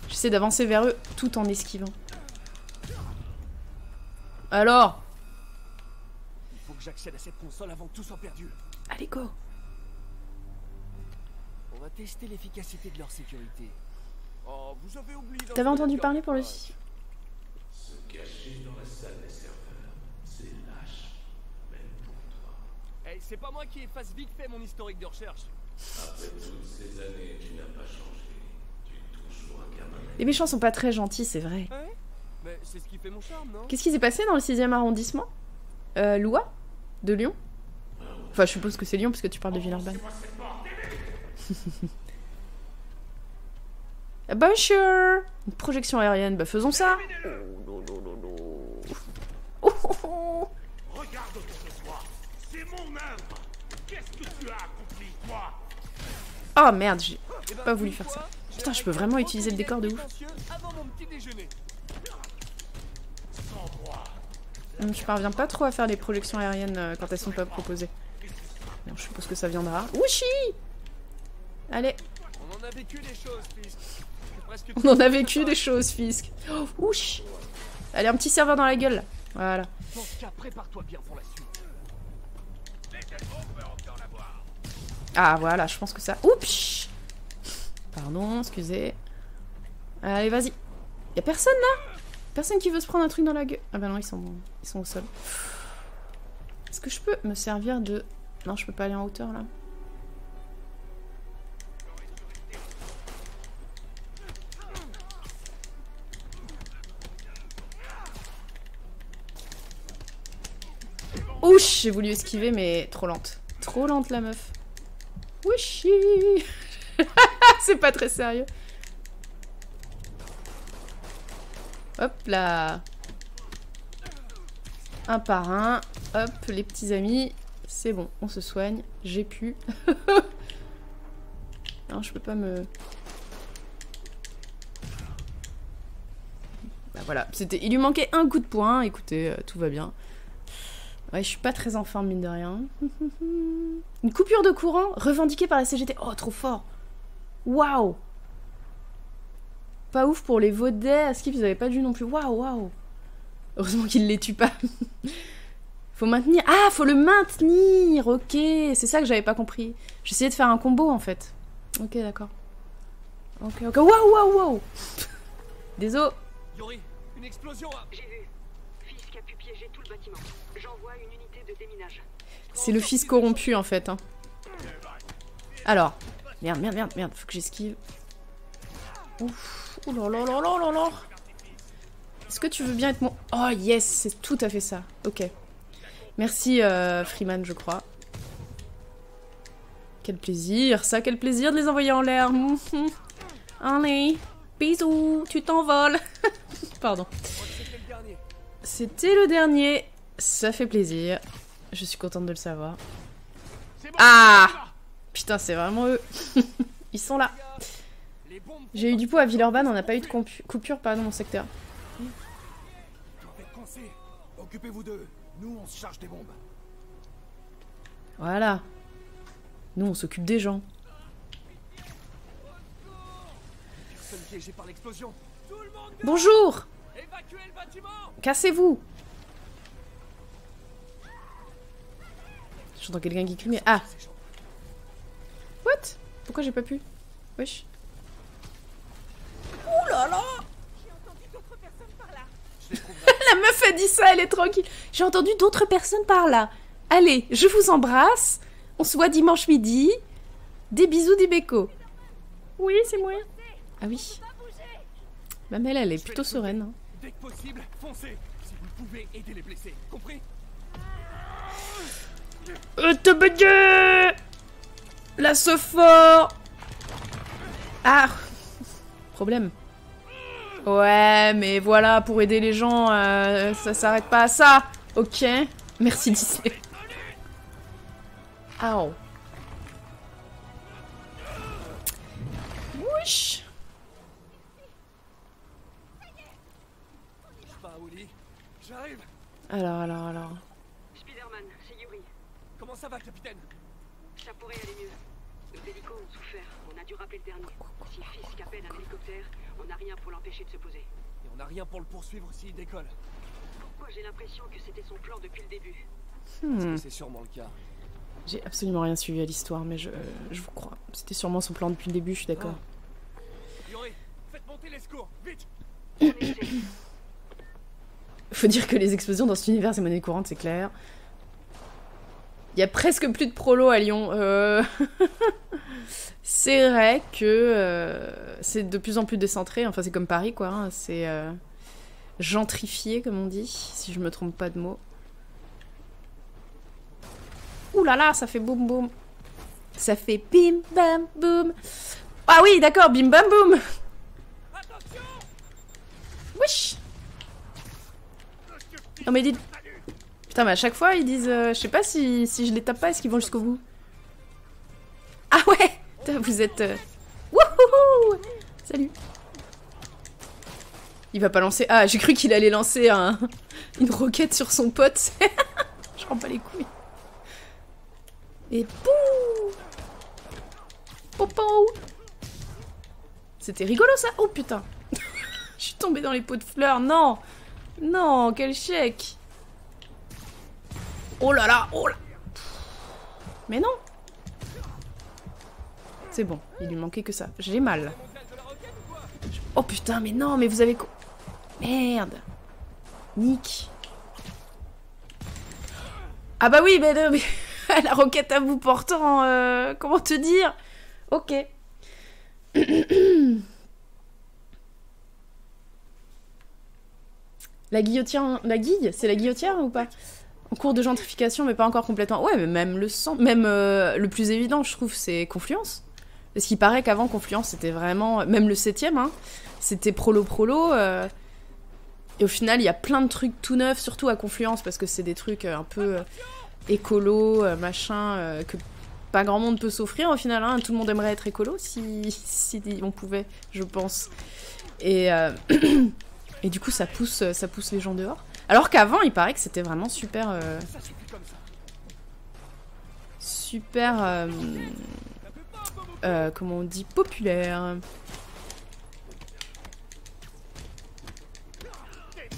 A: J'essaie d'avancer vers eux tout en esquivant. Alors?
D: Il faut que j'accède à cette console avant que tout soit perdu.
A: Allez, go!
D: On va tester l'efficacité de leur sécurité. Oh, vous avez oublié.
A: T'avais entendu parler pour le site?
E: Se cacher dans la salle des serveurs, c'est lâche, même pour toi.
D: Hey, c'est pas moi qui efface vite fait mon historique de recherche.
E: Après toutes ces années, tu n'as pas changé. Tu es toujours un gamin.
A: Les méchants sont pas très gentils, c'est vrai.
D: Ouais, mais c'est ce qui fait mon charme, non?
A: Qu'est-ce qui s'est passé dans le 6e arrondissement? Loua? De Lyon? Enfin, je suppose que c'est Lyon, parce que tu parles de Villeurbanne. Bonjour! Une projection aérienne, bah faisons ça!
E: Regarde autour de toi, c'est mon œuvre. Qu'est-ce que tu as accompli, toi?
A: Oh merde, j'ai pas voulu faire ça. Putain, je peux vraiment utiliser le décor de ouf.
D: Avant mon petit déjeuner.
A: Je parviens pas trop à faire les projections aériennes quand elles sont pas proposées. Bon, je suppose que ça viendra. Ouchi! Allez.
D: On en a vécu des choses, Fisk.
A: On en a vécu des choses, Fisk. Oh, ouch! Allez, un petit serveur dans la gueule. Voilà.
D: Dans ce cas, prépare-toi bien pour la suite.
A: Ah, voilà, je pense que ça... Oups! Pardon, excusez. Allez, vas-y. Y'a personne, là? Personne qui veut se prendre un truc dans la gueule. Ah bah non, ils sont au sol. Est-ce que je peux me servir de... Non, je peux pas aller en hauteur, là. Ouch, j'ai voulu esquiver, mais trop lente. Trop lente, la meuf. Ouchi. C'est pas très sérieux. Hop là. Un par un. Hop, les petits amis. C'est bon, on se soigne. J'ai pu. Non, je peux pas me... Bah voilà, c'était... Il lui manquait un coup de poing. Écoutez, tout va bien. Ouais, je suis pas très en forme, mine de rien. Une coupure de courant revendiquée par la CGT. Oh, trop fort. Waouh. Pas ouf pour les Vaudais. À Skip, ils avaient pas dû non plus. Waouh, waouh. Heureusement qu'ils les tuent pas. Faut maintenir. Ah, faut le maintenir. Ok, c'est ça que j'avais pas compris. J'essayais de faire un combo, en fait. Ok, d'accord. Ok, ok. Waouh, waouh, waouh. Désolé.
D: Yori, Une explosion a...
C: J'ai vu. Fisk a pu piéger tout le bâtiment. J'envoie une unité de déminage.
A: C'est le fils corrompu en fait. Hein. Alors. Merde, merde, merde, merde. Faut que j'esquive. Ouf. Oh là là là là là là. Est-ce que tu veux bien être mon... Oh yes, c'est tout à fait ça. Ok. Merci Freeman, je crois. Quel plaisir, ça, quel plaisir de les envoyer en l'air. Allez, bisous, tu t'envoles. Pardon. C'était le dernier. Ça fait plaisir. Je suis contente de le savoir. Ah! Putain, c'est vraiment eux. Ils sont là. J'ai eu du pot à Villeurbanne, on n'a pas eu de coupure dans mon secteur.
F: Occupez-vous d'eux. Nous, on se charge des bombes.
A: Voilà. Nous, on s'occupe des gens. Bonjour! Cassez-vous! J'entends quelqu'un qui crie, mais... Ah! What? Pourquoi j'ai pas pu? Wesh. Ouh là là! La meuf a dit ça, elle est tranquille. J'ai entendu d'autres personnes par là. Allez, je vous embrasse. On se voit dimanche midi. Des bisous, des bécos. Oui, c'est moi. Ah oui. Ma mère, elle est plutôt sereine. Hein.
D: Dès que possible, foncez. Si vous pouvez aider les blessés, compris?
A: Te baguer la Sophore. Ah. Problème. Ouais, mais voilà, pour aider les gens, ça s'arrête pas à ça. Ok. Merci Disney. Ow. Wesh.
D: J'arrive.
A: Alors.
C: Spider-Man, c'est Yuri.
D: Comment ça va, capitaine?
C: Ça pourrait aller mieux. Nos hélicos ont souffert. On a dû rappeler le dernier. Si Fisk appelle un hélicoptère, on n'a rien pour l'empêcher de se poser.
D: Et on n'a rien pour le poursuivre s'il décolle.
C: Pourquoi j'ai l'impression que c'était son plan depuis le début?
D: C'est sûrement le cas.
A: J'ai absolument rien suivi à l'histoire, mais je vous crois. C'était sûrement son plan depuis le début, je suis d'accord.
D: Yuri, faites monter les secours, vite!
A: Faut dire que les explosions dans cet univers, c'est monnaie courante, c'est clair. Il y a presque plus de prolos à Lyon. C'est vrai que c'est de plus en plus décentré. Enfin, c'est comme Paris, quoi. Hein. C'est gentrifié, comme on dit, si je me trompe pas de mots. Ouh là là, ça fait boum boum. Ça fait bim bam boum. Ah oui, d'accord, bim bam boum. Wesh. Non mais dites... Putain, mais à chaque fois, ils disent... je sais pas si je les tape pas, est-ce qu'ils vont jusqu'au bout? Ah ouais. Putain, vous êtes... Wouhouhou. Salut. Il va pas lancer... Ah, j'ai cru qu'il allait lancer une roquette sur son pote. Je rends pas les couilles. Et pouh. Popo. C'était rigolo, ça. Oh, putain. Je suis tombée dans les pots de fleurs. Non. Non, quel chèque. Oh là là, oh là. Mais non. C'est bon, il lui manquait que ça. J'ai mal. Oh putain, mais non, mais vous avez... Merde. Nick. Ah bah oui, mais la roquette à bout portant, comment te dire? Ok. La guillotière, la guille, c'est la guillotière ou pas? En cours de gentrification, mais pas encore complètement. Ouais, mais même le sang, même le plus évident, je trouve, c'est Confluence. Parce qu'il paraît qu'avant Confluence, c'était vraiment, même le 7ème, hein, c'était prolo. Et au final, il y a plein de trucs tout neufs, surtout à Confluence, parce que c'est des trucs un peu écolo, machin, que pas grand monde peut s'offrir au final. Hein. Tout le monde aimerait être écolo si on pouvait, je pense. Et et du coup, ça pousse les gens dehors. Alors qu'avant, il paraît que c'était vraiment super... comment on dit? Populaire.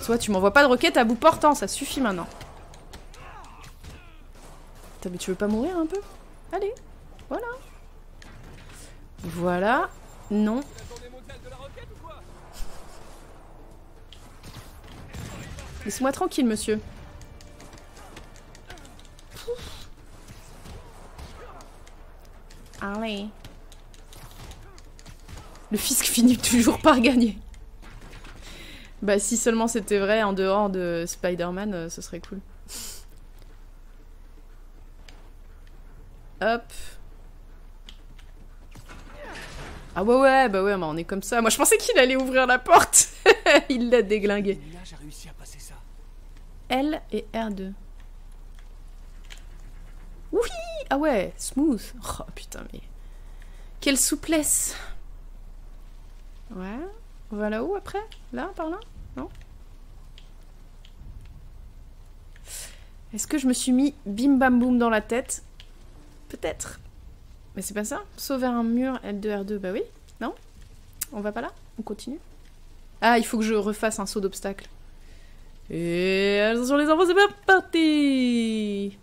A: Soit tu m'envoies pas de roquette à bout portant, ça suffit maintenant. Putain, mais tu veux pas mourir un peu? Allez, voilà. Voilà. Non. Laisse-moi tranquille, monsieur. Allez. Le fisc finit toujours par gagner. Bah si seulement c'était vrai en dehors de Spider-Man, ce serait cool. Hop. Ah ouais, bah on est comme ça. Moi je pensais qu'il allait ouvrir la porte. Il l'a déglingué.
F: J'ai réussi à passer ça.
A: L et R2. Oui. Ah ouais, smooth. Oh putain mais... Quelle souplesse. Ouais. On va là-haut après? Là, par là? Non? Est-ce que je me suis mis bim bam boum dans la tête? Peut-être. Mais c'est pas ça? Saut vers un mur, L2, R2, bah oui. Non? On va pas là? On continue? Ah, il faut que je refasse un saut d'obstacle. Et attention les enfants, c'est pas parti!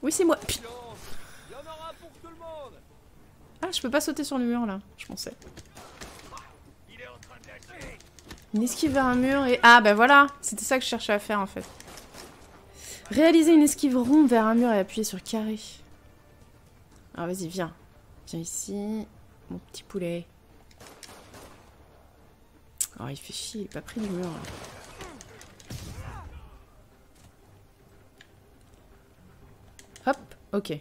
A: Oui, c'est moi. Putain.
D: Il y en aura pour tout le monde.
A: Ah, je peux pas sauter sur le mur là, je pensais. Une esquive vers un mur et... Ah bah voilà, c'était ça que je cherchais à faire en fait. Réaliser une esquive ronde vers un mur et appuyer sur carré. Alors vas-y, viens. Viens ici, mon petit poulet. Oh, il fait chier, il est pas pris du mur là. Hop, ok.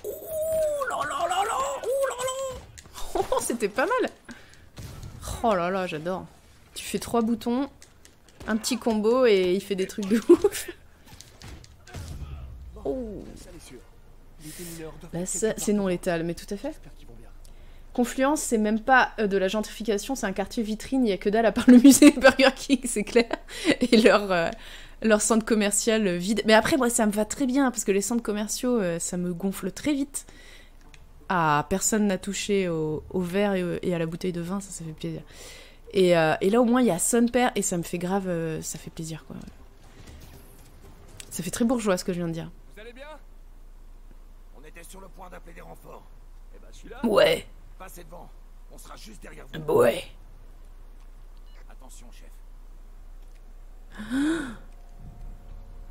A: Ouh là là là là, ouh là là. Oh, c'était pas mal. Oh là là, j'adore. Tu fais 3 boutons, un petit combo et il fait des trucs de ouf. Oh. Là, c'est non létal, mais tout à fait. Confluence, c'est même pas de la gentrification, c'est un quartier vitrine, il y a que dalle à part le musée Burger King, c'est clair. Et leur centre commercial vide. Mais après, moi, ça me va très bien, parce que les centres commerciaux, ça me gonfle très vite. Ah, personne n'a touché au verre et à la bouteille de vin, ça fait plaisir. Et là, au moins, il y a son père, et ça me fait grave... ça fait plaisir, quoi. Ça fait très bourgeois, ce que je viens de dire.
D: Vous allez bien?
F: On était sur le point d'appeler des renforts.
D: Eh ben, je suis là.
A: Ouais,
F: Passez devant. On sera juste derrière vous.
A: ouais.
F: Attention, chef.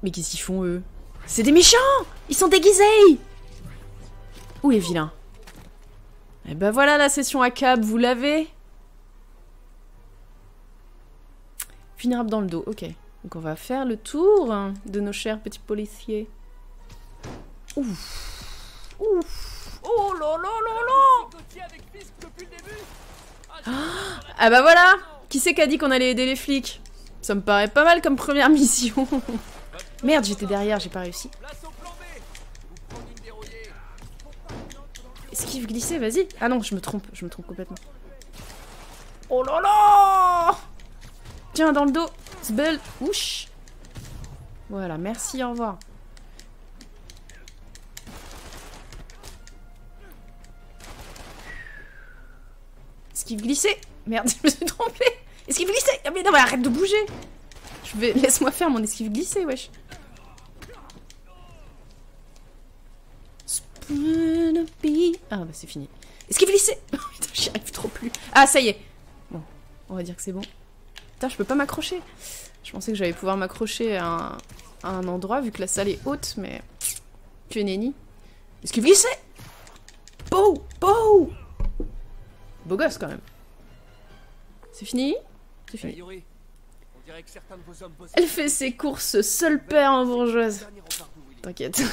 A: Mais qu'est-ce qu'ils font, eux? C'est des méchants! Ils sont déguisés! Où est vilain? Et ben voilà la session à cab, vous l'avez? Vulnérable dans le dos, ok. Donc on va faire le tour de nos chers petits policiers. Ouf! Ouf! Oh là là là là! Ah bah voilà! Qui c'est qui a dit qu'on allait aider les flics? Ça me paraît pas mal comme première mission. Merde, j'étais derrière, j'ai pas réussi. Esquive glissée, vas-y. Ah non, je me trompe complètement. Oh là là! Tiens, dans le dos. Zbel, ouch. Voilà, merci, au revoir. Esquive glissée. Merde, je me suis trompée. Esquive glissée. Ah mais non, mais arrête de bouger. Laisse-moi faire mon esquive glissée, wesh. Ah bah c'est fini. Esquive glissée. Putain, j'y arrive trop plus. Ah, ça y est. Bon, on va dire que c'est bon. Putain, je peux pas m'accrocher. Je pensais que j'allais pouvoir m'accrocher à un endroit, vu que la salle est haute, mais... Tu es nenni. Esquive glissée. Beau. Beau gosse, quand même. C'est fini? C'est fini.
D: Hey, Yuri, on dirait que certains de vos hommes bossent.
A: Elle fait ses courses seule père en bourgeoise. T'inquiète.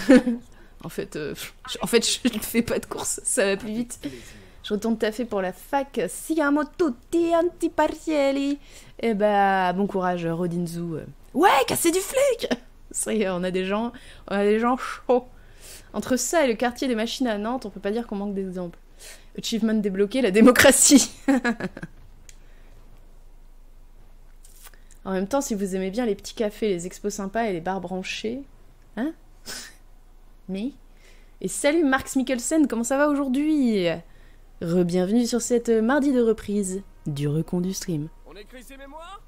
A: En fait, je ne fais pas de courses, ça va plus vite. Je retourne taffer pour la fac. Siamo tutti antipartiali. Eh bah, bon courage, Rodinzu. Ouais, casser du flic. Ça y est, on a des gens chauds. Entre ça et le quartier des machines à Nantes, on peut pas dire qu'on manque d'exemples. Achievement débloqué, la démocratie. En même temps, si vous aimez bien les petits cafés, les expos sympas et les bars branchés... Hein? Mais... Et salut Marx Mikkelsen, comment ça va aujourd'hui? Re-bienvenue sur cette mardi de reprise du recon du stream.
D: On écrit ses mémoires?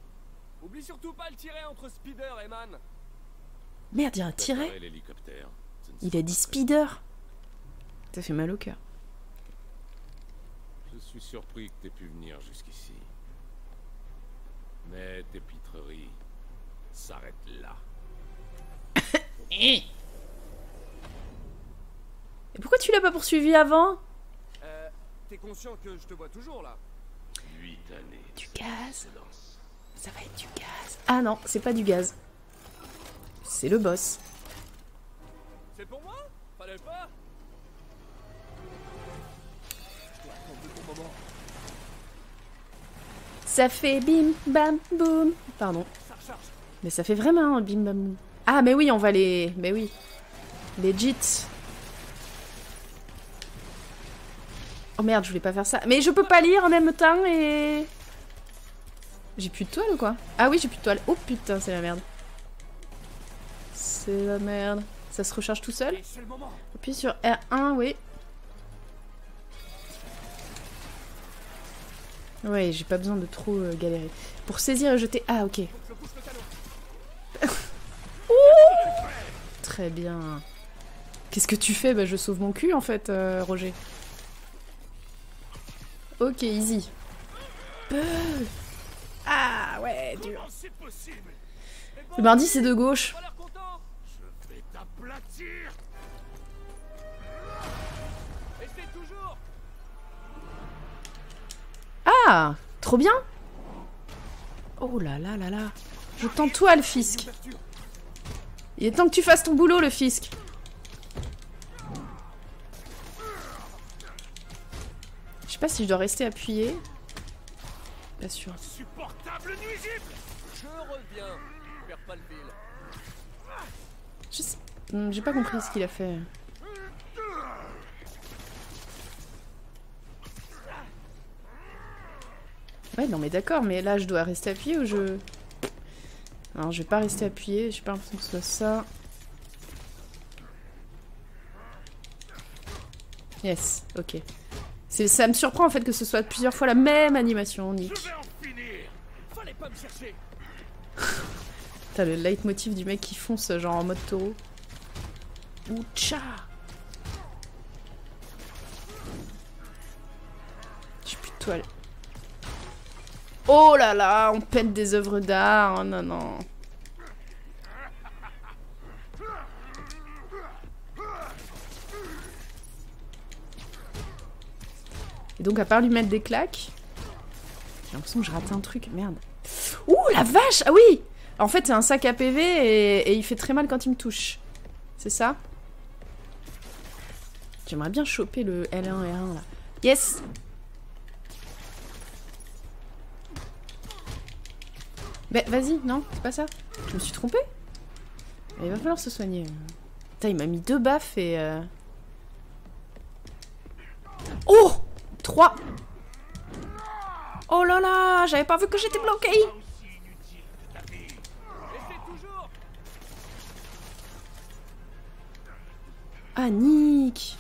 D: Oublie surtout pas le tiret entre Spider et Man.
A: Merde, il a tiré? Il a dit Spider. Ça fait mal au cœur.
E: Je suis surpris que t'aies pu venir jusqu'ici. Mais tes pitreries s'arrêtent là.
A: Et pourquoi tu l'as pas poursuivi avant?
D: T'es conscient que je te vois toujours là?
E: 8 années.
A: Du gaz. Ça va être du gaz. Ah non, c'est pas du gaz. C'est le boss.
D: C'est pour moi? Fallait pas? Je dois attendre le bon moment.
A: Ça fait bim bam boum. Pardon.
D: Ça recharge.
A: Mais ça fait vraiment un bim bam boum. Ah mais oui, on va les... Mais oui. Legit. Oh merde, je voulais pas faire ça. Mais je peux pas lire en même temps et... J'ai plus de toile ou quoi? Ah oui, j'ai plus de toile. Oh putain, c'est la merde. C'est la merde. Ça se recharge tout seul.
D: Et c'est le moment.
A: Appuie sur R1, oui. Ouais, j'ai pas besoin de trop galérer. Pour saisir et jeter... Ah, ok.
D: Faut que je pousse le talon.
A: Très bien. Qu'est-ce que tu fais? Bah, je sauve mon cul, en fait, Roger. Ok, easy. Ah, ouais, dur.
F: Comment c'est possible?
A: Le mardi, c'est de gauche.
D: Pas l'air content.
F: Je vais t'aplatir.
D: Essaye toujours.
A: Ah, trop bien. Oh là là là là. Je tends toi, le fisc. Il est temps que tu fasses ton boulot, le fisc. Je sais pas si je dois rester appuyé. Pas sûr.
F: Insupportable nuisible.
D: Je reviens. Perds pas le fil.
A: Je sais... J'ai pas compris ce qu'il a fait. Ouais, non mais d'accord, mais là je dois rester appuyé ou je... Alors je vais pas rester appuyé, j'ai pas l'impression que ce soit ça. Yes, ok. Ça me surprend en fait que ce soit plusieurs fois la même animation, Nick.
F: Je vais en finir.
D: Fallait pas me chercher.
A: T'as le leitmotiv du mec qui fonce genre en mode taureau. Oucha. J'ai plus de toile. Oh là là, on pète des œuvres d'art. Oh non non. Et donc à part lui mettre des claques, j'ai l'impression que je rate un truc. Merde. Ouh la vache. Ah oui. En fait c'est un sac à PV et il fait très mal quand il me touche. C'est ça? J'aimerais bien choper le L1 R1 là. Yes. Bah vas-y, non, c'est pas ça. Je me suis trompée. Il va falloir se soigner. Putain, il m'a mis 2 baffes et... Oh 3. Oh là là, j'avais pas vu que j'étais bloquée.
D: Essaye toujours.
A: Ah, Nick.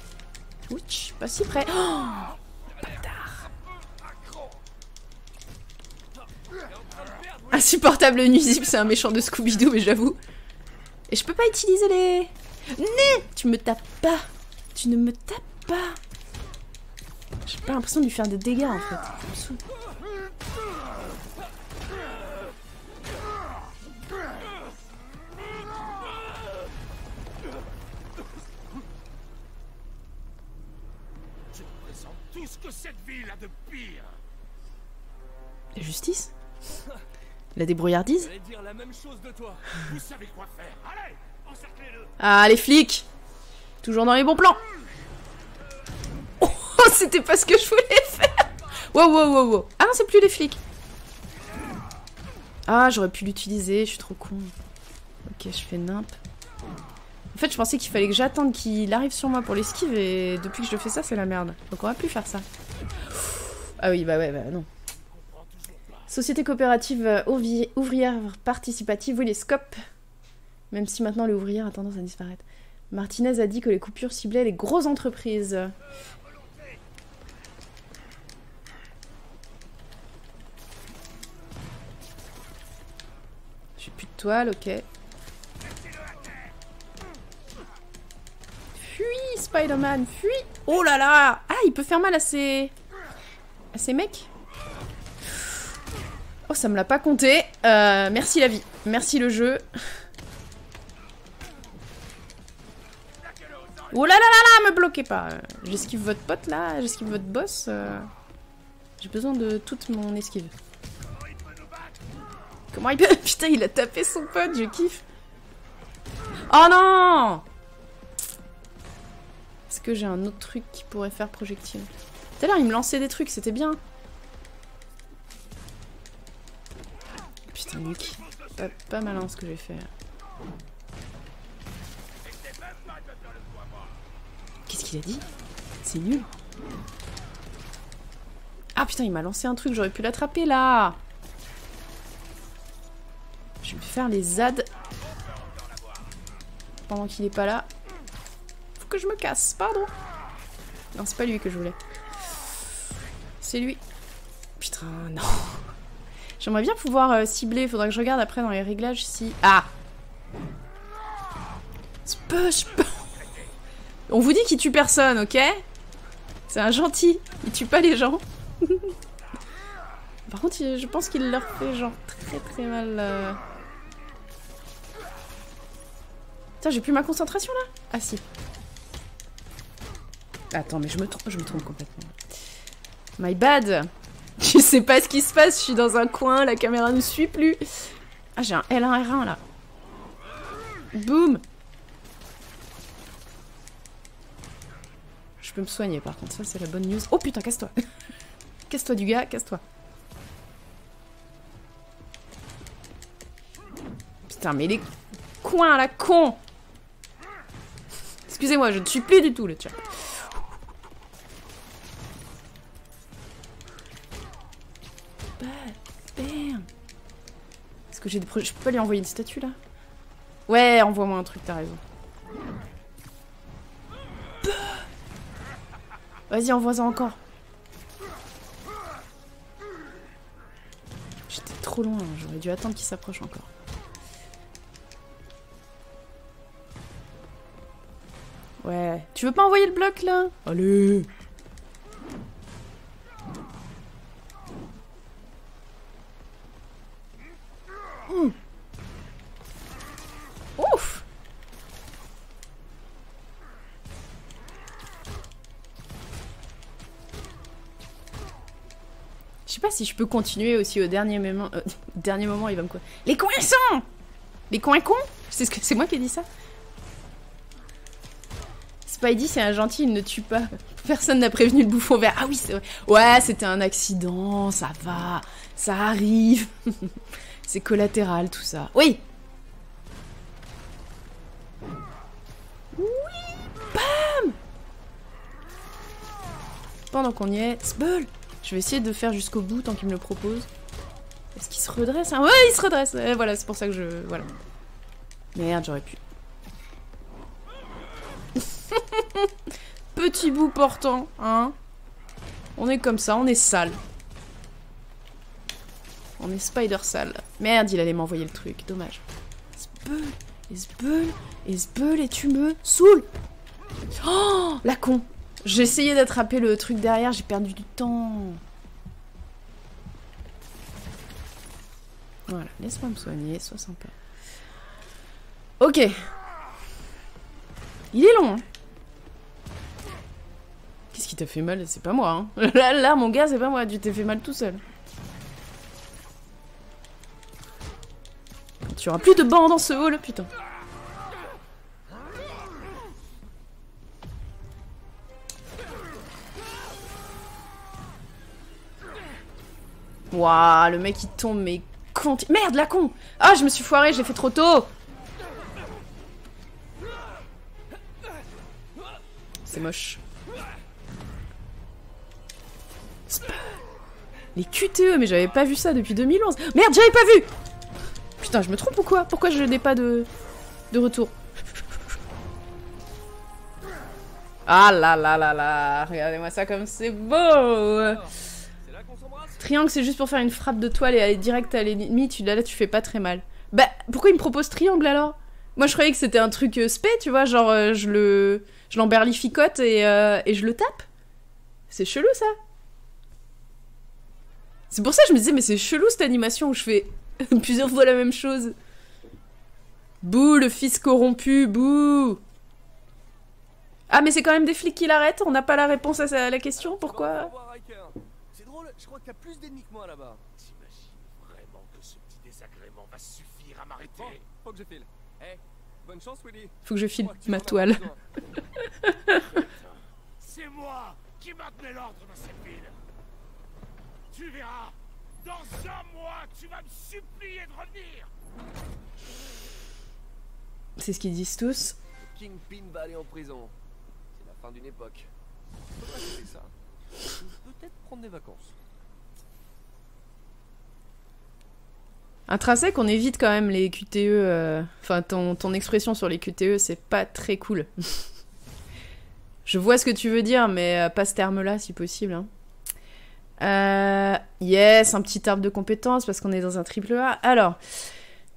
A: Ouch, pas si près. Oh, insupportable nuisible, c'est un méchant de Scooby-Doo, mais j'avoue. Et je peux pas utiliser les... Né. Tu me tapes pas. Tu ne me tapes pas. J'ai pas l'impression de lui faire des dégâts, en fait. Ça me saoule.
F: Je présente tout ce que cette ville a de pire.
A: La justice? La débrouillardise?
D: J'allais dire la même chose de toi.
F: Vous savez quoi faire. Allez, encerclez-le.
A: Ah, les flics! Toujours dans les bons plans. Oh, c'était pas ce que je voulais faire. Wow, wow, wow, wow. Ah non, c'est plus les flics. Ah, j'aurais pu l'utiliser, je suis trop con. Ok, je fais nimp. En fait, je pensais qu'il fallait que j'attende qu'il arrive sur moi pour l'esquive et depuis que je fais ça, c'est la merde. Donc on va plus faire ça. Ah oui, bah ouais, bah non. Société coopérative ouvrière participative, oui les scopes. Même si maintenant les ouvrières a tendance à disparaître. Martinez a dit que les coupures ciblaient les grosses entreprises. J'ai plus de toile, ok. Fuis, Spider-Man, fuis! Oh là là! Ah, il peut faire mal à ces mecs? Oh, ça me l'a pas compté. Merci la vie. Merci le jeu. Oh là là là là, me bloquez pas. J'esquive votre pote là, j'esquive votre boss. J'ai besoin de toute mon esquive. Comment il peut... Putain, il a tapé son pote, je kiffe. Oh non! Est-ce que j'ai un autre truc qui pourrait faire projectile? Tout à l'heure, il me lançait des trucs, c'était bien. Putain, Nick. Pas malin ce que j'ai fait. Qu'est-ce qu'il a dit? C'est nul. Ah putain, il m'a lancé un truc, j'aurais pu l'attraper là. Je vais me faire les ZAD. Pendant qu'il est pas là. Faut que je me casse, pardon. Non, c'est pas lui que je voulais. C'est lui. Putain, non. J'aimerais bien pouvoir cibler, faudra que je regarde après dans les réglages si... Ah! On vous dit qu'il tue personne, ok? C'est un gentil, il tue pas les gens. Par contre, je pense qu'il leur fait genre très très mal. Putain, j'ai plus ma concentration là? Ah si. Attends, mais je me trompe complètement. My bad. Je sais pas ce qui se passe, je suis dans un coin, la caméra ne suit plus. Ah, j'ai un L1 R1 là. Boum. Je peux me soigner par contre, ça c'est la bonne news. Oh putain, casse-toi. Casse-toi du gars, casse-toi. Putain, mais les coins là, con. Excusez-moi, je ne suis plus du tout le chat. Bam. Est-ce que j'ai des projets? Je peux pas lui envoyer une statue là? Ouais, envoie-moi un truc, t'as raison. Vas-y, envoie-en encore. J'étais trop loin, j'aurais dû attendre qu'il s'approche encore. Ouais. Tu veux pas envoyer le bloc là? Allez. Ouf. Je sais pas si je peux continuer aussi au dernier moment. Dernier moment, il va me quoi? Les coins sont. Les coins cons? C'est moi qui ai dit ça? Spidey, c'est un gentil, il ne tue pas. Personne n'a prévenu le bouffon vert. Ah oui, c'est vrai. Ouais, c'était un accident, ça va. Ça arrive. C'est collatéral, tout ça. Oui. Oui. Bam. Pendant qu'on y est, Sbull. Je vais essayer de faire jusqu'au bout tant qu'il me le propose. Est-ce qu'il se redresse hein? Ouais, il se redresse. Voilà, c'est pour ça que je... Voilà. Merde, j'aurais pu. Petit bout portant, hein. On est comme ça, on est sale. On est spider sale. Merde, il allait m'envoyer le truc, dommage. Sbull, et Sbull, et Sbull, et tu me saoules. Oh, la con. J'ai essayé d'attraper le truc derrière, j'ai perdu du temps. Voilà, laisse-moi me soigner, sois sympa. Ok. Il est long, hein. Qu'est-ce qui t'a fait mal? C'est pas moi, hein. Là, mon gars, c'est pas moi. Tu t'es fait mal tout seul. Tu auras plus de bancs dans ce hall, putain. Waouh, le mec il tombe, mais con. Merde, la con. Ah, je me suis foiré, j'ai fait trop tôt. C'est moche. Les QTE, mais j'avais pas vu ça depuis 2011. Merde, j'avais pas vu. Putain, je me trompe ou quoi? Pourquoi je n'ai pas de retour? Ah là là là là. Regardez-moi ça comme c'est beau. Triangle, c'est juste pour faire une frappe de toile et aller direct à l'ennemi. Là, tu fais pas très mal. Bah, pourquoi il me propose triangle alors? Moi, je croyais que c'était un truc spé, tu vois, genre je l'emberlificote et je le tape. C'est chelou, ça. C'est pour ça que je me disais, mais c'est chelou cette animation où je fais plusieurs fois la même chose. Bouh, le fils corrompu, bouh. Ah, mais c'est quand même des flics qui l'arrêtent, on n'a pas la réponse à la question, pourquoi?
D: C'est drôle, je crois que t'as plus d'ennemis que moi là-bas.
F: T'imagines vraiment que ce petit désagrément va suffire à m'arrêter?
D: Bon, faut que je file. Eh, bonne chance, Willy.
A: Faut que je file
D: Je crois que tu
A: ma
D: vas en
A: toile.
D: avoir besoin.
F: C'est moi qui maintenais l'ordre dans cette ville. Tu verras, dans un mois, tu vas me supplier de revenir.
A: C'est ce qu'ils disent tous.
D: Le Kingpin va aller en prison. C'est la fin d'une époque. Pourquoi tu fais ça? Peut-être prendre des vacances.
A: Intrinsèque, on évite quand même les QTE. Enfin, ton expression sur les QTE, c'est pas très cool. Je vois ce que tu veux dire, mais pas ce terme-là, si possible. Hein. Yes, un petit arbre de compétences, parce qu'on est dans un triple A. Alors,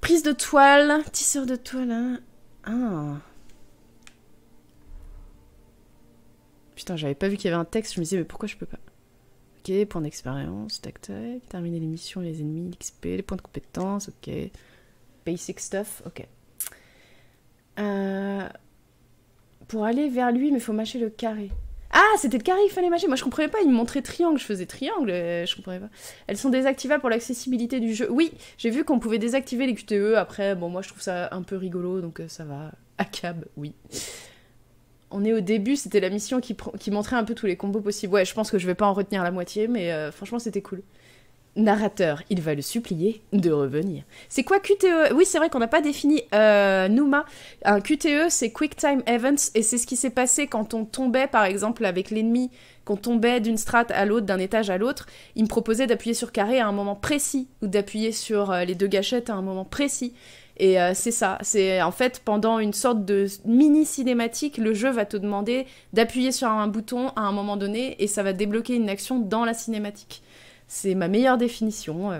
A: prise de toile, tisseur de toile. Hein. Ah. Putain, j'avais pas vu qu'il y avait un texte, je me disais, mais pourquoi je peux pas? Ok, point d'expérience, tac tac, terminer les missions, les ennemis, l'XP, les points de compétences, ok. Basic stuff, ok. Pour aller vers lui, mais faut mâcher le carré. Ah, c'était le carré qu'il fallait mâcher. Moi, je comprenais pas, il me montrait triangle, je faisais triangle, je comprenais pas. Elles sont désactivables pour l'accessibilité du jeu. Oui, j'ai vu qu'on pouvait désactiver les QTE, après, bon, moi, je trouve ça un peu rigolo, donc ça va. ACAB, oui. On est au début, c'était la mission qui montrait un peu tous les combos possibles. Ouais, je pense que je vais pas en retenir la moitié, mais franchement, c'était cool. Narrateur, il va le supplier de revenir. C'est quoi QTE? Oui, c'est vrai qu'on n'a pas défini Numa. Un QTE, c'est Quick Time Events, et c'est ce qui s'est passé quand on tombait, par exemple, avec l'ennemi, qu'on tombait d'une strate à l'autre, d'un étage à l'autre. Il me proposait d'appuyer sur carré à un moment précis, ou d'appuyer sur les deux gâchettes à un moment précis. Et c'est ça, c'est en fait pendant une sorte de mini-cinématique, le jeu va te demander d'appuyer sur un bouton à un moment donné, et ça va débloquer une action dans la cinématique. C'est ma meilleure définition.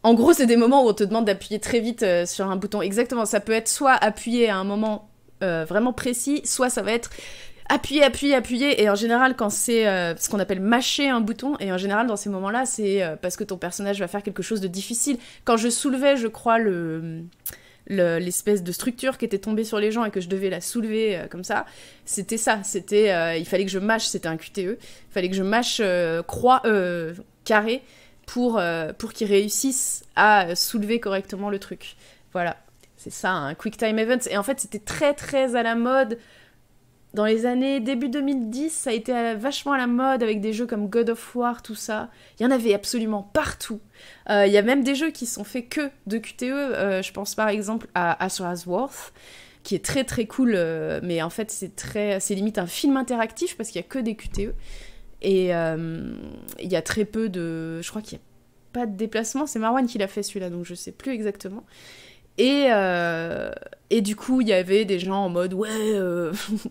A: En gros, c'est des moments où on te demande d'appuyer très vite sur un bouton. Exactement, ça peut être soit appuyer à un moment vraiment précis, soit ça va être appuyer. Et en général, quand c'est ce qu'on appelle mâcher un bouton, et en général, dans ces moments-là, c'est parce que ton personnage va faire quelque chose de difficile. Quand je soulevais, je crois, l'espèce de structure qui était tombée sur les gens et que je devais la soulever comme ça, c'était ça, c'était il fallait que je mâche, c'était un QTE, il fallait que je mâche carré pour qu'ils réussissent à soulever correctement le truc. Voilà, c'est ça, un Quick Time Event. Et en fait, c'était très très à la mode dans les années début 2010, ça a été vachement à la mode avec des jeux comme God of War, tout ça. Il y en avait absolument partout. Il y a même des jeux qui sont faits que de QTE. Je pense par exemple à Asura's Wrath, qui est très très cool, mais en fait c'est limite un film interactif parce qu'il y a que des QTE. Et il y a très peu de... Je crois qu'il n'y a pas de déplacement. C'est Marwan qui l'a fait celui-là, donc je sais plus exactement. Et du coup, il y avait des gens en mode « Ouais,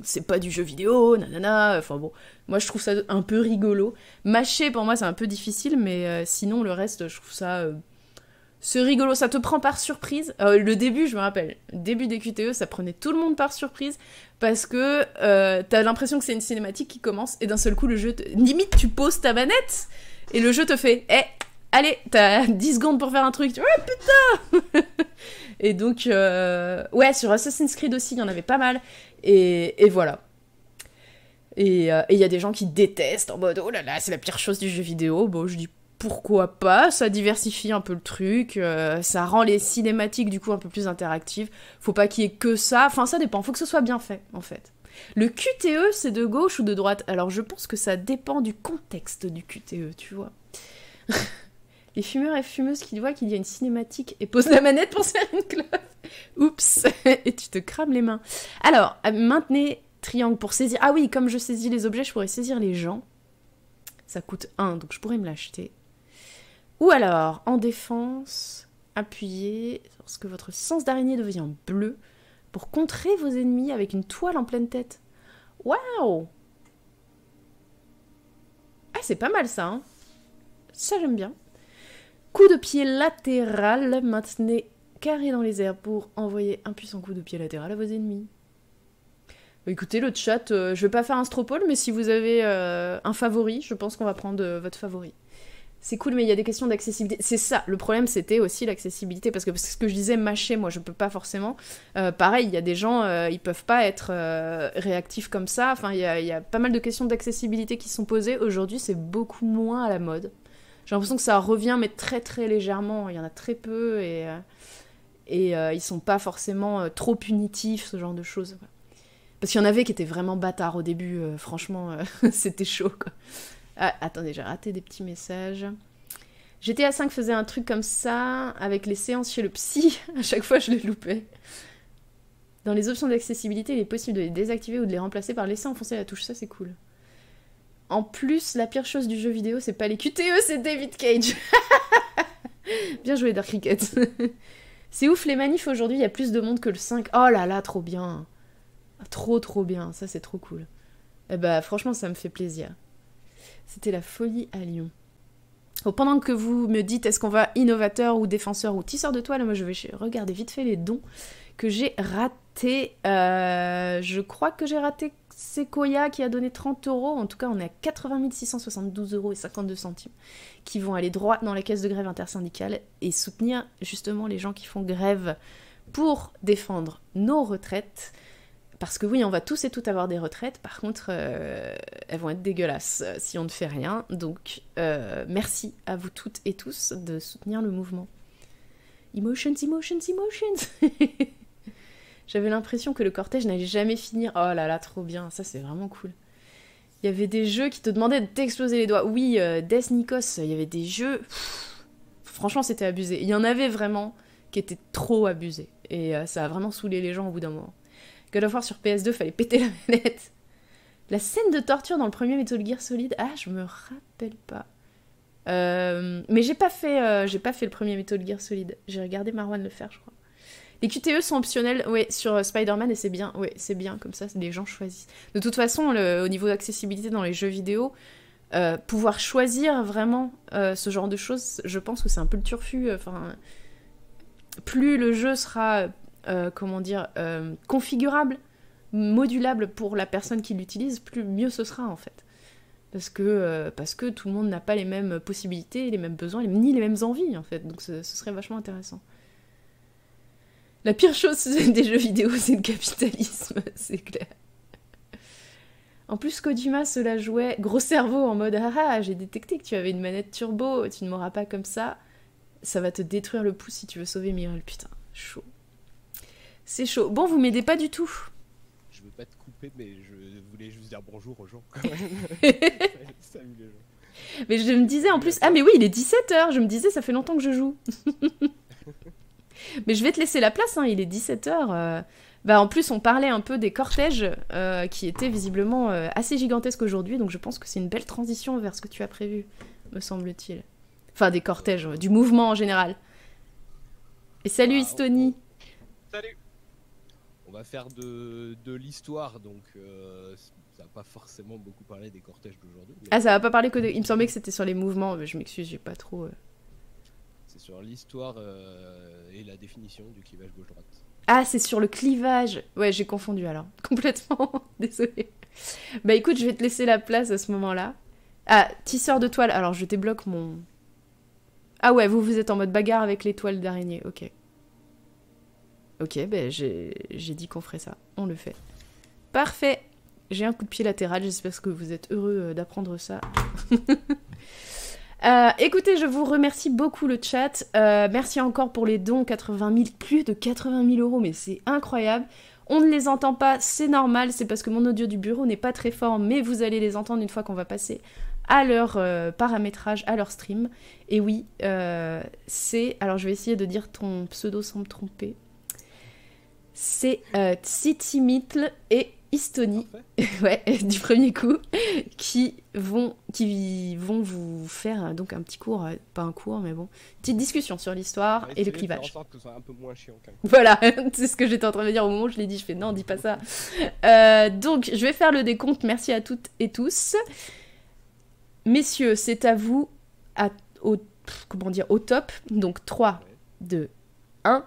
A: c'est pas du jeu vidéo, nanana... » Enfin bon, moi je trouve ça un peu rigolo. Mâcher, pour moi, c'est un peu difficile, mais sinon, le reste, je trouve ça... c'est rigolo, ça te prend par surprise. Le début, je me rappelle, le début des QTE, ça prenait tout le monde par surprise, parce que t'as l'impression que c'est une cinématique qui commence, et d'un seul coup, le jeu... Limite, tu poses ta manette, et le jeu te fait « Eh, allez, t'as 10 secondes pour faire un truc. » Oh, putain. Et donc, ouais, sur Assassin's Creed aussi, il y en avait pas mal. Et voilà. Et il y a des gens qui détestent, en mode, oh là là, c'est la pire chose du jeu vidéo. Bon, je dis, pourquoi pas, ça diversifie un peu le truc, ça rend les cinématiques, du coup, un peu plus interactives. Faut pas qu'il y ait que ça. Enfin, ça dépend, faut que ce soit bien fait, en fait. Le QTE, c'est de gauche ou de droite? Alors, je pense que ça dépend du contexte du QTE, tu vois. Les fumeurs et fumeuses qui voient qu'il y a une cinématique et posent la manette pour se faire une clope. Oups. Et tu te crames les mains. Alors, maintenez triangle pour saisir... Ah oui, comme je saisis les objets, je pourrais saisir les gens. Ça coûte 1, donc je pourrais me l'acheter. Ou alors, en défense, appuyez lorsque votre sens d'araignée devient bleu pour contrer vos ennemis avec une toile en pleine tête. Waouh! Ah, c'est pas mal ça, hein. Ça, j'aime bien. Coup de pied latéral, maintenez carré dans les airs pour envoyer un puissant coup de pied latéral à vos ennemis. Bah, écoutez, le chat, je vais pas faire un stropole, mais si vous avez un favori, je pense qu'on va prendre votre favori. C'est cool, mais il y a des questions d'accessibilité. C'est ça, le problème, c'était aussi l'accessibilité. Parce que ce que je disais, mâcher, moi, je peux pas forcément. Pareil, il y a des gens, ils peuvent pas être réactifs comme ça. Enfin, il y a pas mal de questions d'accessibilité qui sont posées. Aujourd'hui, c'est beaucoup moins à la mode. J'ai l'impression que ça revient, mais très très légèrement. Il y en a très peu et ils sont pas forcément trop punitifs, ce genre de choses. Parce qu'il y en avait qui étaient vraiment bâtards au début. Franchement, c'était chaud, quoi. Ah, attendez, j'ai raté des petits messages. GTA 5 faisait un truc comme ça, avec les séances chez le psy. À chaque fois, je les loupais. Dans les options d'accessibilité, il est possible de les désactiver ou de les remplacer par laisser enfoncer la touche. Ça, c'est cool. En plus, la pire chose du jeu vidéo, c'est pas les QTE, c'est David Cage. Bien joué, Dark Cricket. C'est ouf, les manifs aujourd'hui, il y a plus de monde que le 5. Oh là là, trop bien. Trop bien, ça c'est trop cool. Eh bah, franchement, ça me fait plaisir. C'était la folie à Lyon. Bon, pendant que vous me dites est-ce qu'on va innovateur ou défenseur ou tisseur de toile, moi je vais regarder vite fait les dons que j'ai ratés. Je crois que j'ai raté Sequoia qui a donné 30 €. En tout cas, on est à 80 672 € et 52 centimes qui vont aller droit dans la caisse de grève intersyndicale et soutenir justement les gens qui font grève pour défendre nos retraites. Parce que oui, on va tous et toutes avoir des retraites, par contre, elles vont être dégueulasses si on ne fait rien. Donc, merci à vous toutes et tous de soutenir le mouvement. Emotions. J'avais l'impression que le cortège n'allait jamais finir. Oh là là, trop bien, ça c'est vraiment cool. Il y avait des jeux qui te demandaient de t'exploser les doigts. Oui, Death Nikos, il y avait des jeux... franchement, c'était abusé. Il y en avait vraiment qui étaient trop abusés. Et ça a vraiment saoulé les gens au bout d'un moment. God of War sur PS2, fallait péter la manette. La scène de torture dans le premier Metal Gear Solid, ah, je me rappelle pas. Mais j'ai pas fait le premier Metal Gear Solid. J'ai regardé Marwan le faire, je crois. Les QTE sont optionnels, ouais, sur Spider-Man, et c'est bien, ouais, c'est bien, comme ça, les gens choisissent. De toute façon, au niveau d'accessibilité dans les jeux vidéo, pouvoir choisir vraiment ce genre de choses, je pense que c'est un peu le turfu. Enfin, plus le jeu sera... configurable, modulable pour la personne qui l'utilise, mieux ce sera en fait. Parce que tout le monde n'a pas les mêmes possibilités, les mêmes besoins, ni les mêmes envies en fait. Donc ce serait vachement intéressant. La pire chose des jeux vidéo, c'est le capitalisme, c'est clair. En plus, Kojima se la jouait gros cerveau en mode « Ah, j'ai détecté que tu avais une manette turbo, tu ne m'auras pas comme ça. Ça va te détruire le pouce si tu veux sauver Mireille. » Putain, chaud. C'est chaud. Bon, vous m'aidez pas du tout.
G: Je veux pas te couper, mais je voulais juste dire bonjour aux gens. Salut les gens.
A: Mais je me disais en plus... Ah mais oui, il est 17h. Je me disais, ça fait longtemps que je joue. Mais je vais te laisser la place, hein, il est 17h. Bah, en plus, on parlait un peu des cortèges qui étaient visiblement assez gigantesques aujourd'hui. Donc je pense que c'est une belle transition vers ce que tu as prévu, me semble-t-il. Enfin, des cortèges, du mouvement en général. Et salut Estonie.
G: Salut. On va faire de l'histoire, donc ça va pas forcément beaucoup parler des cortèges d'aujourd'hui. Mais...
A: Ah, ça va pas parler que de... Il me semblait que c'était sur les mouvements, mais je m'excuse, j'ai pas trop...
G: C'est sur l'histoire et la définition du clivage gauche-droite.
A: Ah, c'est sur le clivage. Ouais, j'ai confondu alors. Complètement. Désolée. Bah écoute, je vais te laisser la place à ce moment-là. Ah, tisseur de toile. Alors, je débloque mon... Ah ouais, vous êtes en mode bagarre avec les toiles d'araignée. Ok. Ok, ben j'ai dit qu'on ferait ça. On le fait. Parfait. J'ai un coup de pied latéral. J'espère que vous êtes heureux d'apprendre ça. Écoutez, je vous remercie beaucoup le chat. Merci encore pour les dons. 80 000, plus de 80 000 €. Mais c'est incroyable. On ne les entend pas. C'est normal. C'est parce que mon audio du bureau n'est pas très fort. Mais vous allez les entendre une fois qu'on va passer à leur paramétrage, à leur stream. Et oui, c'est... Alors, je vais essayer de dire ton pseudo sans me tromper. C'est Tsitimitl et Estonie, ouais, du premier coup, qui vont vous faire donc un petit cours, pas un cours, mais bon, petite discussion sur l'histoire et le clivage.
G: Faire en sorte que ce soit un peu moins chiant qu'un cours.
A: Voilà, c'est ce que j'étais en train de dire au moment où je l'ai dit. Je fais non, dis pas ça. Donc, je vais faire le décompte. Merci à toutes et tous. Messieurs, c'est à vous, au top. Donc, 3, 2, 1...